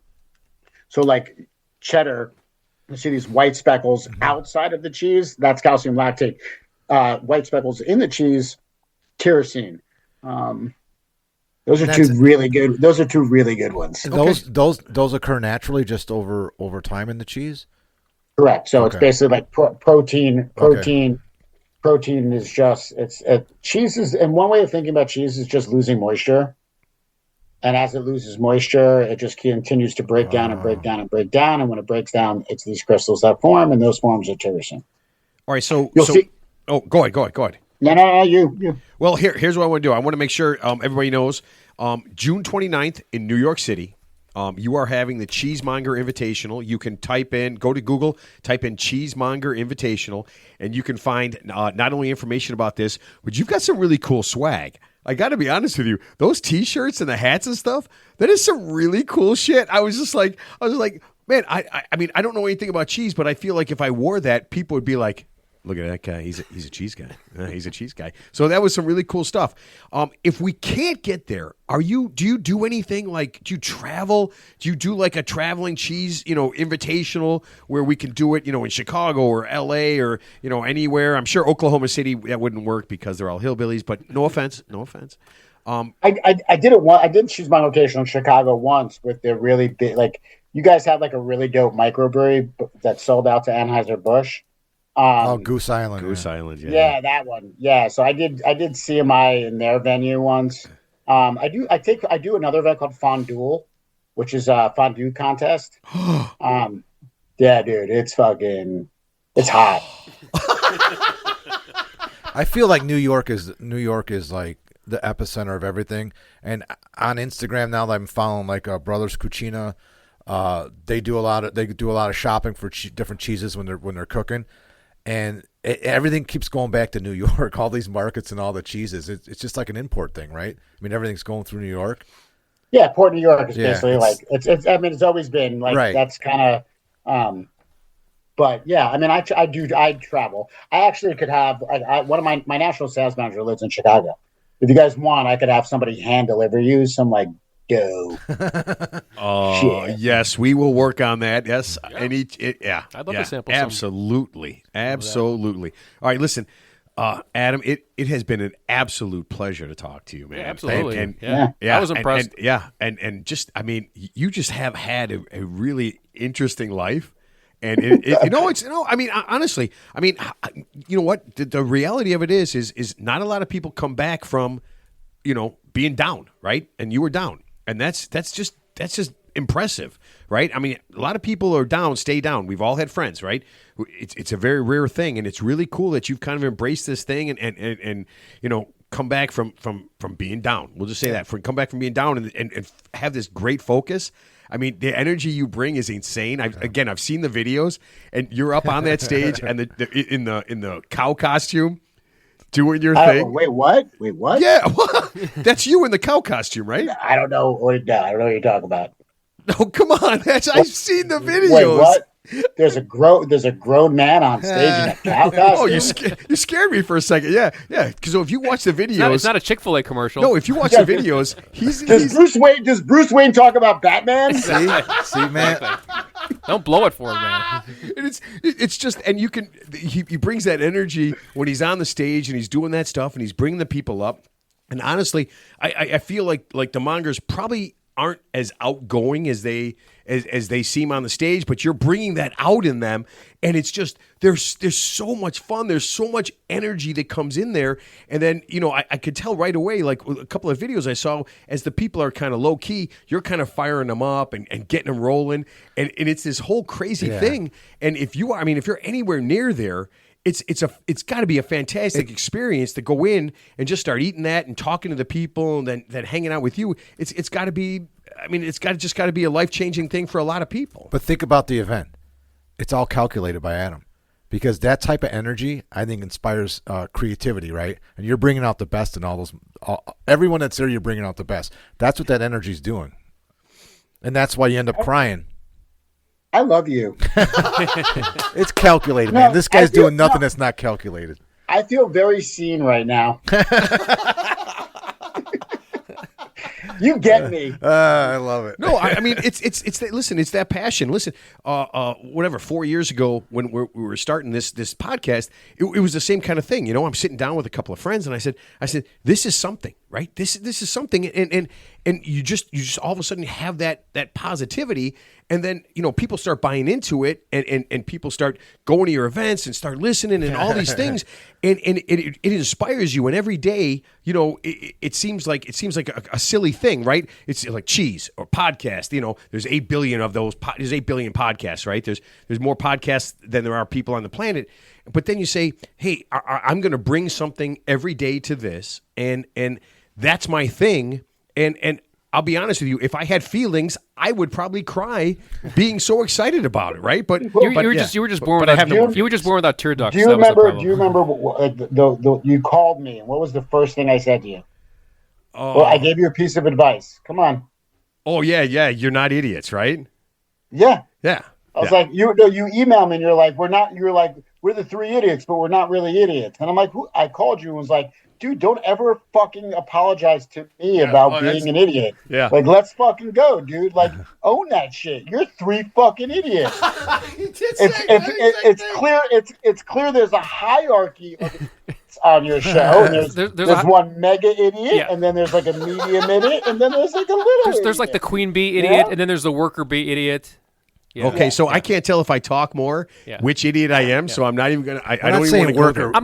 Speaker 4: So like cheddar, you see these white speckles outside of the cheese. That's calcium lactate. White speckles in the cheese, tyrosine. Those are two really good. Those are two really good ones.
Speaker 2: Those occur naturally just over time in the cheese.
Speaker 4: Correct. So it's basically like protein. Protein is just cheese is, and one way of thinking about cheese is just losing moisture. And as it loses moisture, it just continues to break down and break down and break down. And when it breaks down, it's these crystals that form, and those forms are tyrosine.
Speaker 1: All right, so
Speaker 4: you'll see.
Speaker 1: Oh, go ahead.
Speaker 4: No, you.
Speaker 1: Well, here's what I want to do. I want to make sure everybody knows. June 29th in New York City, you are having the Cheese Monger Invitational. You can go to Google, type in Cheese Monger Invitational, and you can find not only information about this, but you've got some really cool swag. I got to be honest with you. Those T-shirts and the hats and stuff, that is some really cool shit. I was like, man, I mean, I don't know anything about cheese, but I feel like if I wore that, people would be like, look at that guy. He's a cheese guy. He's a cheese guy. So that was some really cool stuff. If we can't get there, do you do anything like, do you travel? Do you do like a traveling cheese, invitational where we can do it, in Chicago or LA or, anywhere? I'm sure Oklahoma City, that wouldn't work because they're all hillbillies, but no offense.
Speaker 4: I did it once. I did Cheese Monger Invitational in Chicago once with the really big, like you guys had like a really dope microbrewery that sold out to Anheuser-Busch.
Speaker 2: Goose Island.
Speaker 1: Goose Island, yeah.
Speaker 4: Yeah, that one. Yeah, so I did CMI in their venue once. I do another event called Fondue, which is a fondue contest. Yeah, dude, it's hot.
Speaker 2: I feel like New York is like the epicenter of everything. And on Instagram now that I'm following like Brothers Cucina, they do a lot of shopping for different cheeses when they're cooking. And everything keeps going back to New York, all these markets and all the cheeses. It's just like an import thing, right? I mean, everything's going through New York.
Speaker 4: Yeah, Port New York is basically like it's. I mean, it's always been like
Speaker 2: right.
Speaker 4: That's kind of. But yeah, I mean, I travel. I actually could have one of my national sales manager lives in Chicago. If you guys want, I could have somebody hand deliver you some like dough.
Speaker 1: Oh, yes, we will work on that. Yes,
Speaker 3: yeah. I'd love to sample some.
Speaker 1: Absolutely. All right, listen, Adam, it has been an absolute pleasure to talk to you, man.
Speaker 3: Yeah, absolutely.
Speaker 1: And
Speaker 3: I was impressed.
Speaker 1: And just, I mean, you just have had a really interesting life. And honestly, I mean, you know what? The reality of it is not a lot of people come back from, being down, right? And you were down. And that's just impressive, right? I mean, a lot of people are down, stay down. We've all had friends, right? It's a very rare thing, and it's really cool that you've kind of embraced this thing and come back from being down. We'll just say that, come back from being down and have this great focus. I mean, the energy you bring is insane. I've seen the videos, and you're up on that stage and in the cow costume. Doing your thing.
Speaker 4: Wait, what?
Speaker 1: Yeah, that's you in the cow costume, right?
Speaker 4: I don't know what you're talking about.
Speaker 1: No, come on. I've seen the videos.
Speaker 4: Wait, what? There's a grown man on stage in a cow costume.
Speaker 1: Oh, you scared me for a second. Yeah. Because if you watch the videos,
Speaker 3: it's not a Chick-fil-A commercial.
Speaker 1: No, if you watch the videos,
Speaker 4: Does Bruce Wayne talk about Batman?
Speaker 2: See, man.
Speaker 3: Don't blow it for him, man.
Speaker 1: It's just, and he brings that energy when he's on the stage and he's doing that stuff and he's bringing the people up. And honestly, I feel like the Mongers probably aren't as outgoing as they seem on the stage, but you're bringing that out in them, and it's just there's so much fun, there's so much energy that comes in there, and then I could tell right away, like a couple of videos I saw, as the people are kind of low key, you're kind of firing them up and getting them rolling, and it's this whole crazy thing. And if you're anywhere near there, it's got to be a fantastic experience to go in and just start eating that and talking to the people and then hanging out with you. It's got to be. I mean, it's got to be a life-changing thing for a lot of people.
Speaker 2: But think about the event. It's all calculated by Adam, because that type of energy, I think, inspires creativity, right? And you're bringing out the best in all those. Everyone that's there, you're bringing out the best. That's what that energy's doing, and that's why you end up crying.
Speaker 4: I love you.
Speaker 2: It's calculated, man. This guy's doing nothing that's not calculated.
Speaker 4: I feel very seen right now. You get me.
Speaker 2: I love it.
Speaker 1: No, I mean it's that. Listen, it's that passion. Listen, whatever. 4 years ago, when we were starting this podcast, it was the same kind of thing. You know, I'm sitting down with a couple of friends, and I said, this is something, right? This is something, and you just all of a sudden have that positivity, and then people start buying into it, and people start going to your events and start listening and all these things, and it inspires you. And every day, it seems like a silly thing, right? It's like cheese or podcast. There's 8 billion of those. There's 8 billion podcasts, right? There's more podcasts than there are people on the planet. But then you say, hey, I'm going to bring something every day to this, and that's my thing, and I'll be honest with you. If I had feelings, I would probably cry, being so excited about it, right? But you
Speaker 3: were just born without tear ducts.
Speaker 4: Do you remember? You called me, and what was the first thing I said to you? Well, I gave you a piece of advice. Come on.
Speaker 1: Oh yeah. You're not idiots, right?
Speaker 4: Yeah.
Speaker 1: Yeah.
Speaker 4: I was like, you emailed me, and you're like, we're the 3 idiots, but we're not really idiots. And I'm like, I called you and was like, dude, don't ever fucking apologize to me about being an idiot.
Speaker 1: Yeah.
Speaker 4: Like, let's fucking go, dude. Like, own that shit. You're 3 fucking idiots. It's clear there's a hierarchy of idiots on your show. And there's one mega idiot, and then there's like a medium idiot, and then there's like a little idiot.
Speaker 3: There's like the queen bee idiot, and then there's the worker bee idiot.
Speaker 1: Yeah. Okay, so I can't tell if I talk more which idiot I am, so I'm not even gonna. I don't even want to go there.
Speaker 3: I'm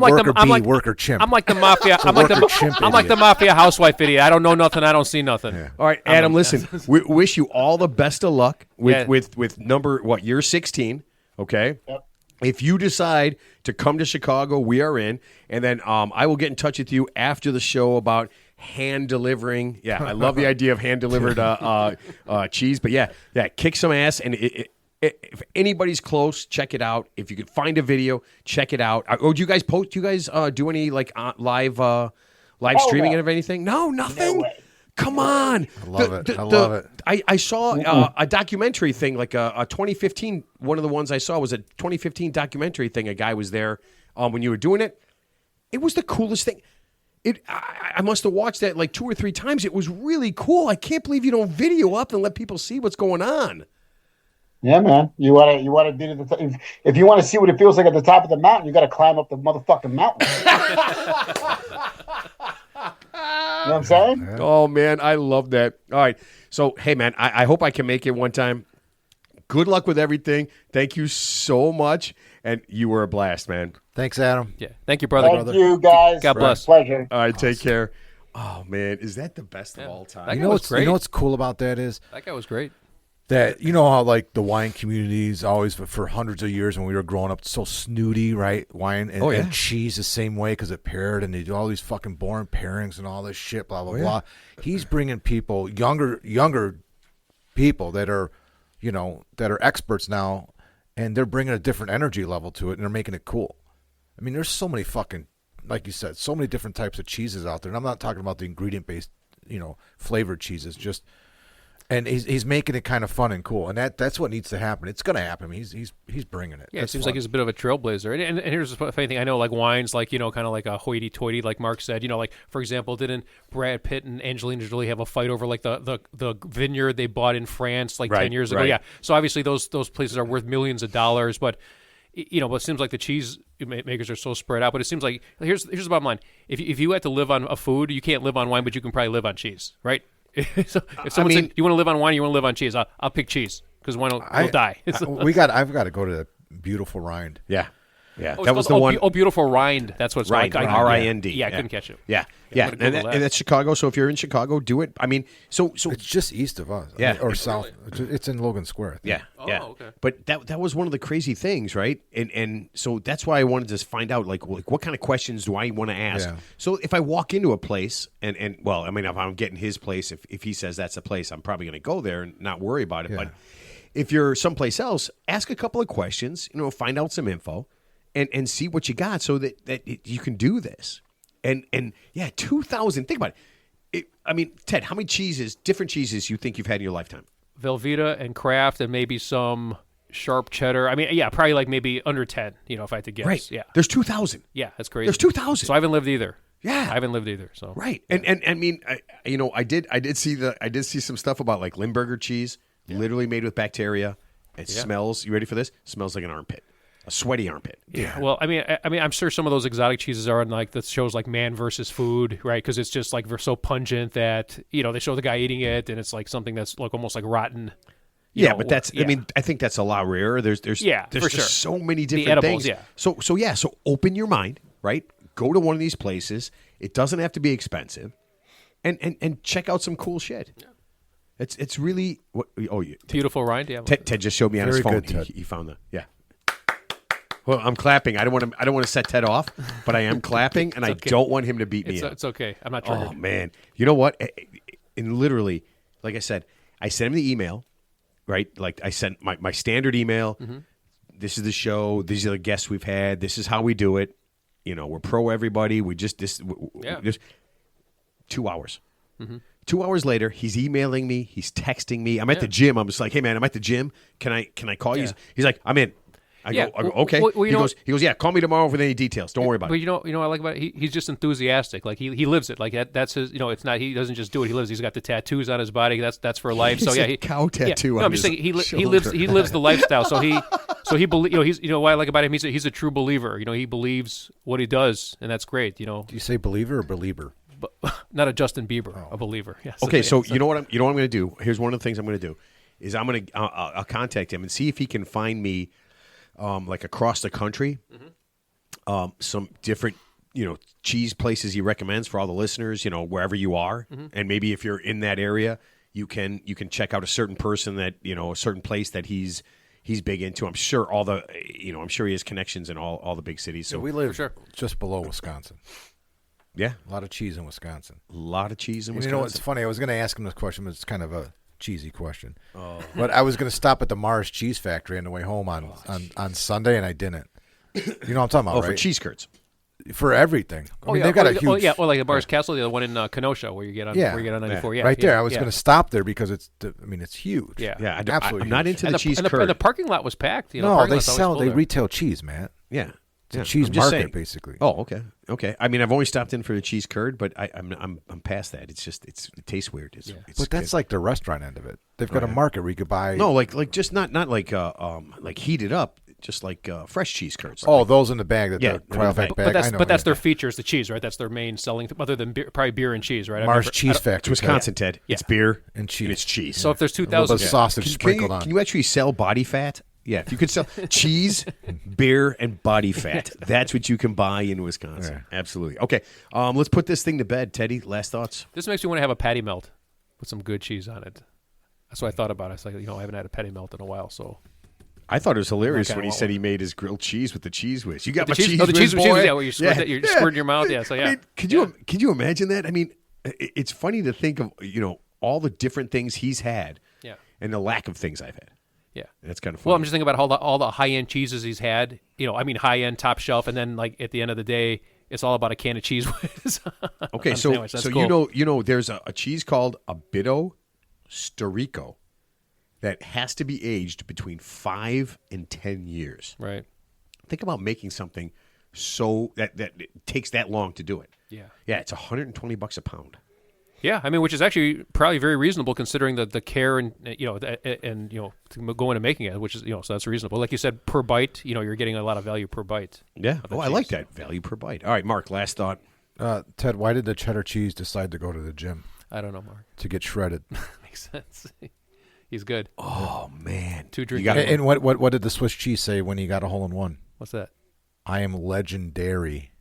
Speaker 3: like
Speaker 2: worker chimp.
Speaker 3: I'm like the mafia. I'm like the mafia housewife idiot. I don't know nothing. I don't see nothing.
Speaker 1: Yeah. All right, Adam. Listen, we wish you all the best of luck with number year 16. Okay. Yep. If you decide to come to Chicago, we are in, and then I will get in touch with you after the show about hand delivering. Yeah, I love the idea of hand delivered cheese, but yeah, kick some ass. And if anybody's close, check it out. If you can find a video, check it out. Do you guys post? Do you guys do any like live streaming of anything? No, nothing. No, come on.
Speaker 2: I love it.
Speaker 1: I saw a documentary thing, like a 2015. One of the ones I saw was a 2015 documentary thing. A guy was there when you were doing it. It was the coolest thing. I must have watched that like 2 or 3 times. It was really cool. I can't believe you don't video up and let people see what's going on.
Speaker 4: Yeah, man. You want to do the if you want to see what it feels like at the top of the mountain, you got to climb up the motherfucking mountain. You know what I'm saying?
Speaker 1: Oh man, I love that. All right, so hey man, I hope I can make it one time. Good luck with everything. Thank you so much, and you were a blast, man.
Speaker 2: Thanks, Adam.
Speaker 3: Yeah, thank you, brother.
Speaker 4: Thank you, guys.
Speaker 3: God bless.
Speaker 4: Pleasure.
Speaker 1: All right, take care. Oh man, is that the best of all time?
Speaker 3: You know
Speaker 2: what's cool about that is
Speaker 3: that guy was great.
Speaker 2: That how like the wine communities always for hundreds of years when we were growing up, so snooty, right? Wine and cheese the same way because it paired, and they do all these fucking boring pairings and all this shit, blah blah blah. He's bringing people, younger people that are experts now, and they're bringing a different energy level to it, and they're making it cool. I mean, there's so many fucking, like you said, so many different types of cheeses out there, and I'm not talking about the ingredient based, flavored cheeses, just. And he's making it kind of fun and cool, and that's what needs to happen. It's going to happen. He's bringing it.
Speaker 3: Yeah, it seems like he's a bit of a trailblazer. And here's the funny thing. I know like wines, like kind of like a hoity-toity, like Mark said. Like for example, didn't Brad Pitt and Angelina Jolie have a fight over like the vineyard they bought in France like 10 years ago?
Speaker 1: Right.
Speaker 3: Yeah. So obviously those places are worth millions of dollars, but but it seems like the cheese makers are so spread out. But it seems like here's the bottom line: if you had to live on a food, you can't live on wine, but you can probably live on cheese, right? So if someone said, you want to live on wine, you want to live on cheese, I'll pick cheese because wine will die.
Speaker 2: I've got to go to the beautiful rind.
Speaker 1: Yeah. Yeah, that was the one.
Speaker 3: Beautiful Rind. That's what it's called.
Speaker 1: R-I-N-D.
Speaker 3: Yeah, I couldn't catch it.
Speaker 1: Yeah. And that's Chicago. So if you're in Chicago, do it. I mean, so
Speaker 2: it's just east of us.
Speaker 1: Yeah,
Speaker 2: or south. Really? It's in Logan Square.
Speaker 1: Yeah.
Speaker 3: Okay.
Speaker 1: But that was one of the crazy things, right? And so that's why I wanted to find out like what kind of questions do I want to ask. Yeah. So if I walk into a place and well, I mean, if I'm getting his place, if he says that's a place, I'm probably going to go there and not worry about it. Yeah. But if you're someplace else, ask a couple of questions. Find out some info. And see what you got so that you can do this. And 2,000, think about it. I mean, Ted, how many different cheeses you think you've had in your lifetime?
Speaker 3: Velveeta and Kraft and maybe some sharp cheddar. I mean, yeah, probably like maybe under 10. If I had to guess.
Speaker 1: Right.
Speaker 3: Yeah.
Speaker 1: There's 2,000.
Speaker 3: Yeah, that's crazy.
Speaker 1: There's 2,000.
Speaker 3: So I haven't lived either.
Speaker 1: Yeah.
Speaker 3: I haven't lived either. So
Speaker 1: Right. And I mean, I did see some stuff about like Limburger cheese, literally made with bacteria. It smells. You ready for this? Smells like an armpit, a sweaty armpit.
Speaker 3: Yeah. Well, I mean, I'm sure some of those exotic cheeses are on like the shows like Man versus Food, right? Because it's just like they're so pungent that they show the guy eating it, and it's like something that's like almost like rotten.
Speaker 1: Yeah, but that's. I mean, I think that's a lot rarer. There's
Speaker 3: for
Speaker 1: just
Speaker 3: sure.
Speaker 1: so many different
Speaker 3: edibles,
Speaker 1: things.
Speaker 3: yeah.
Speaker 1: So open your mind, right? Go to one of these places. It doesn't have to be expensive, and check out some cool shit. Yeah. It's really
Speaker 3: Beautiful rind. Yeah.
Speaker 1: Ted just showed me on his phone.
Speaker 2: Good, Ted.
Speaker 1: He found Well, I'm clapping. I don't want to set Ted off, but I am clapping, and I don't want him to beat me up.
Speaker 3: It's okay. I'm not triggered.
Speaker 1: Oh man, you know what? And literally, like I said, I sent him the email, right? Like I sent my standard email. Mm-hmm. This is the show. These are the guests we've had. This is how we do it. We're pro everybody. We just just 2 hours. Mm-hmm. 2 hours later, he's emailing me. He's texting me. I'm at the gym. I'm just like, hey man, I'm at the gym. Can I call you? He's like, I'm in. I go, okay.
Speaker 3: Well,
Speaker 1: he goes, yeah. Call me tomorrow with any details. Don't worry about it.
Speaker 3: But what I like about it, he's just enthusiastic. Like he lives it. Like that's his. It's not. He doesn't just do it. He lives. He's got the tattoos on his body. That's for life. So yeah,
Speaker 1: cow tattoo.
Speaker 3: Yeah.
Speaker 1: On
Speaker 3: I'm just saying he lives the lifestyle. So he he's what I like about him. He's a true believer. He believes what he does, and that's great.
Speaker 2: Do you say believer or believer?
Speaker 3: But not a Justin Bieber, a believer. Yes.
Speaker 1: Okay, so you know what I'm going to do. Here's one of the things I'm going to do is I'll contact him and see if he can find me. Like across the country, some different, cheese places he recommends for all the listeners, wherever you are. Mm-hmm. And maybe if you're in that area, you can check out a certain person that, a certain place that he's big into. I'm sure I'm sure he has connections in all the big cities. So
Speaker 2: we live just below Wisconsin.
Speaker 1: Yeah.
Speaker 2: A lot of cheese in Wisconsin.
Speaker 1: A lot of cheese in Wisconsin.
Speaker 2: You know what's funny? I was going to ask him this question, but it's kind of a cheesy question. Oh. But I was going to stop at the Mars Cheese Factory on the way home on Sunday, and I didn't. You know what I'm talking about, right?
Speaker 1: For cheese curds.
Speaker 2: For everything. I mean, they've got a huge...
Speaker 3: or like the Mars Castle, the one in Kenosha, where you get on 94. Yeah,
Speaker 2: right there. I was going to stop there because it's huge.
Speaker 3: Yeah,
Speaker 2: absolutely.
Speaker 1: I'm not into the cheese
Speaker 3: curd. And the parking lot was packed.
Speaker 2: No, they retail cheese, man.
Speaker 1: Yeah.
Speaker 2: It's a cheese market, basically.
Speaker 1: Oh, okay. I mean, I've only stopped in for the cheese curd, but I'm past that. It's just it tastes weird. It's
Speaker 2: but that's like the restaurant end of it. They've got a market where you could buy.
Speaker 1: No, like just not like heated up, just like fresh cheese curds.
Speaker 2: Oh, those in the bag that the cryovac bag.
Speaker 3: But that's their feature is the cheese, right? That's their main selling, other than probably beer and cheese, right?
Speaker 2: Mars Cheese Factory,
Speaker 1: it's Wisconsin, Ted. Yeah. It's beer
Speaker 2: and cheese.
Speaker 1: And it's cheese.
Speaker 3: So if there's 2,000
Speaker 2: sausage sprinkled on,
Speaker 1: can you actually sell body fat? Yeah, if you could sell cheese, beer, and body fat, that's what you can buy in Wisconsin. Yeah. Absolutely. Okay, let's put this thing to bed. Teddy, last thoughts?
Speaker 3: This makes me want to have a patty melt with some good cheese on it. That's what I thought about it. It's like, I haven't had a patty melt in a while, so...
Speaker 1: I thought it was hilarious when he said he made his grilled cheese with the cheese whiz. You got
Speaker 3: the
Speaker 1: my
Speaker 3: cheese
Speaker 1: whiz,
Speaker 3: the cheese
Speaker 1: boy?
Speaker 3: whiz, where you squirt it, you squirt in your mouth. Yeah, so yeah.
Speaker 1: I mean, could you imagine that? I mean, it's funny to think of, all the different things he's had and the lack of things I've had.
Speaker 3: Yeah,
Speaker 1: that's kind of funny.
Speaker 3: Well, I'm just thinking about all the high end cheeses he's had. High end, top shelf, and then like at the end of the day, it's all about a can of cheese whiz.
Speaker 1: Okay, so cool. There's a cheese called Abito Storico that has to be aged between 5 and 10 years.
Speaker 3: Right.
Speaker 1: Think about making something so that it takes that long to do it.
Speaker 3: Yeah.
Speaker 1: Yeah, it's $120 a pound.
Speaker 3: Yeah, I mean, which is actually probably very reasonable considering the care and going into making it, which is so that's reasonable. Like you said, per bite, you're getting a lot of value per bite.
Speaker 1: Yeah. Oh, I like that value per bite. All right, Mark. Last thought.
Speaker 2: Ted, why did the cheddar cheese decide to go to the gym?
Speaker 3: I don't know, Mark.
Speaker 2: To get shredded.
Speaker 3: Makes sense. He's good.
Speaker 1: Oh man,
Speaker 3: 2 drinks.
Speaker 2: And what did the Swiss cheese say when he got a hole-in-one?
Speaker 3: What's that?
Speaker 2: I am legendary.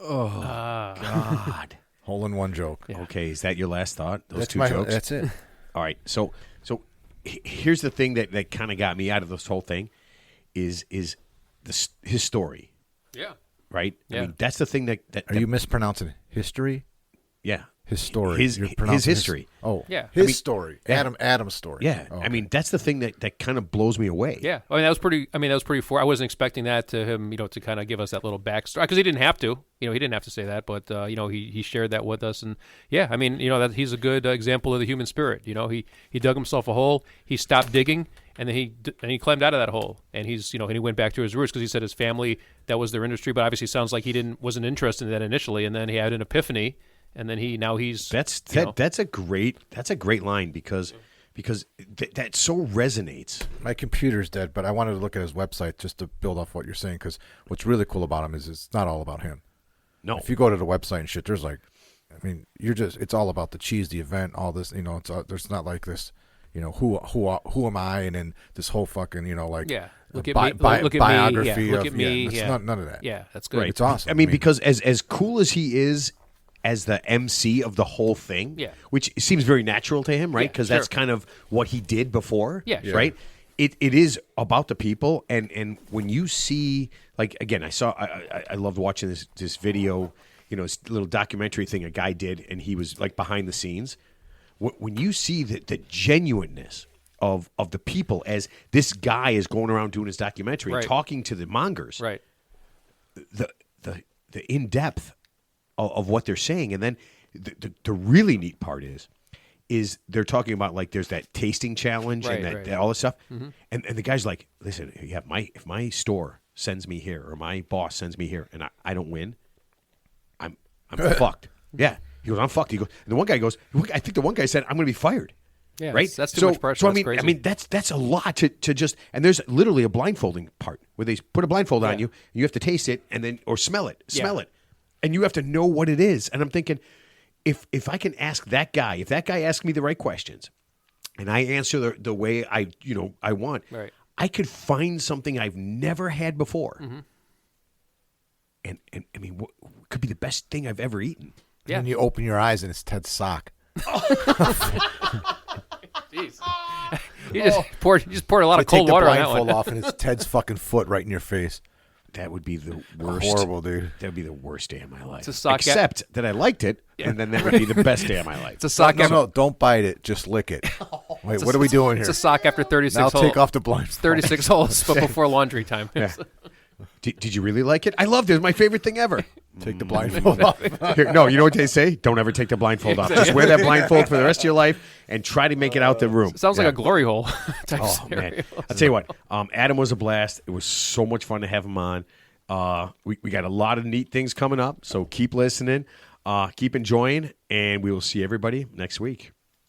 Speaker 1: Oh God.
Speaker 2: Hole-in-one joke.
Speaker 1: Yeah. Okay, is that your last thought? Those
Speaker 2: that's
Speaker 1: 2 jokes?
Speaker 2: That's it.
Speaker 1: All right. So here's the thing that kind of got me out of this whole thing is his story.
Speaker 3: Yeah.
Speaker 1: Right?
Speaker 3: Yeah.
Speaker 1: I mean, that's the thing that
Speaker 2: Are you mispronouncing history?
Speaker 1: Yeah.
Speaker 2: His story.
Speaker 1: his
Speaker 2: You're pronouncing
Speaker 1: history.
Speaker 3: Yeah.
Speaker 2: His story. Adam's story.
Speaker 1: Yeah,
Speaker 2: Oh,
Speaker 1: I mean that's the thing that kind of blows me away.
Speaker 3: Yeah, I mean that was pretty. I wasn't expecting that to him, to kind of give us that little backstory because he didn't have to. He didn't have to say that, but he shared that with us, and yeah, I mean, that he's a good example of the human spirit. He dug himself a hole, he stopped digging, and then he climbed out of that hole, and and he went back to his roots because he said his family, that was their industry, but obviously sounds like he wasn't interested in that initially, and then he had an epiphany. And then he's
Speaker 1: that's a great line because that so resonates.
Speaker 2: my computer's dead, but I wanted to look at his website just to build off what you're saying because what's really cool about him is it's not all about him.
Speaker 1: No,
Speaker 2: If you go to the website and shit, there's it's all about the cheese, the event, all this. There's not like this. Who am I? And then this whole fucking
Speaker 3: yeah. Look
Speaker 2: bi-
Speaker 3: at
Speaker 2: bi-
Speaker 3: me. Look at
Speaker 2: biography
Speaker 3: me. Yeah. Look
Speaker 2: of-
Speaker 3: at me.
Speaker 2: yeah, it's
Speaker 3: Yeah.
Speaker 2: none of that.
Speaker 3: Yeah, that's good.
Speaker 2: It's awesome.
Speaker 1: I mean, because as cool as he is as the MC of the whole thing,
Speaker 3: Yeah.
Speaker 1: which seems very natural to him, right?
Speaker 3: Yeah,
Speaker 1: Because
Speaker 3: sure.
Speaker 1: that's kind of what he did before,
Speaker 3: Yeah, sure.
Speaker 1: right? It is about the people, and when you see, like, again, I loved watching this video, this little documentary thing a guy did, and he was like behind the scenes. When you see the genuineness of the people as this guy is going around doing his documentary
Speaker 3: Right.
Speaker 1: and talking to the mongers,
Speaker 3: Right.
Speaker 1: the in depth of what they're saying, and then the really neat part is they're talking about like there's that tasting challenge
Speaker 3: Right,
Speaker 1: and
Speaker 3: right.
Speaker 1: that all this stuff, and the guy's like, listen, if my store sends me here or my boss sends me here and I don't win, I'm fucked. Yeah, he goes, I'm fucked. He goes, and the one guy goes, I think the one guy said, I'm going to be fired.
Speaker 3: Yeah,
Speaker 1: right.
Speaker 3: that's too much pressure.
Speaker 1: So
Speaker 3: That's crazy.
Speaker 1: I mean, that's a lot to just. And there's literally a blindfolding part where they put a blindfold on you. You have to taste it and then or smell it, and you have to know what it is. And I'm thinking, if I can ask that guy, if that guy asks me the right questions, and I answer the way I want,
Speaker 3: Right.
Speaker 1: I could find something I've never had before. And I mean, what could be the best thing I've ever eaten?
Speaker 3: Yeah.
Speaker 2: And you open your eyes and it's Ted's sock.
Speaker 3: Jeez. You just poured a lot of
Speaker 2: Take
Speaker 3: cold
Speaker 2: the
Speaker 3: water on that
Speaker 2: blindfold
Speaker 3: one.
Speaker 2: off and it's Ted's fucking foot right in your face.
Speaker 1: That would be the worst.
Speaker 2: Horrible, dude.
Speaker 1: That would be the worst day of my life.
Speaker 3: It's a sock-
Speaker 1: Except that I liked it, and then that would be the best day of my life.
Speaker 3: It's a sock.
Speaker 2: No, don't bite it. Just lick it. Wait, what are we doing
Speaker 3: It's
Speaker 2: here?
Speaker 3: a sock after 36
Speaker 2: Now
Speaker 3: holes.
Speaker 2: take off the blindfold.
Speaker 3: 36 holes, but before laundry time.
Speaker 1: Did you really like it? I loved it. It was my favorite thing ever.
Speaker 2: Take the blindfold off.
Speaker 1: Here, no, you know what they say? Don't ever take the blindfold off. Just wear that blindfold for the rest of your life and try to make it out the room.
Speaker 3: It sounds like a glory hole type
Speaker 1: Oh,
Speaker 3: scenario.
Speaker 1: man. I'll tell you what. Adam was a blast. It was so much fun to have him on. We got a lot of neat things coming up, so keep listening. Keep enjoying, and we will see everybody next week.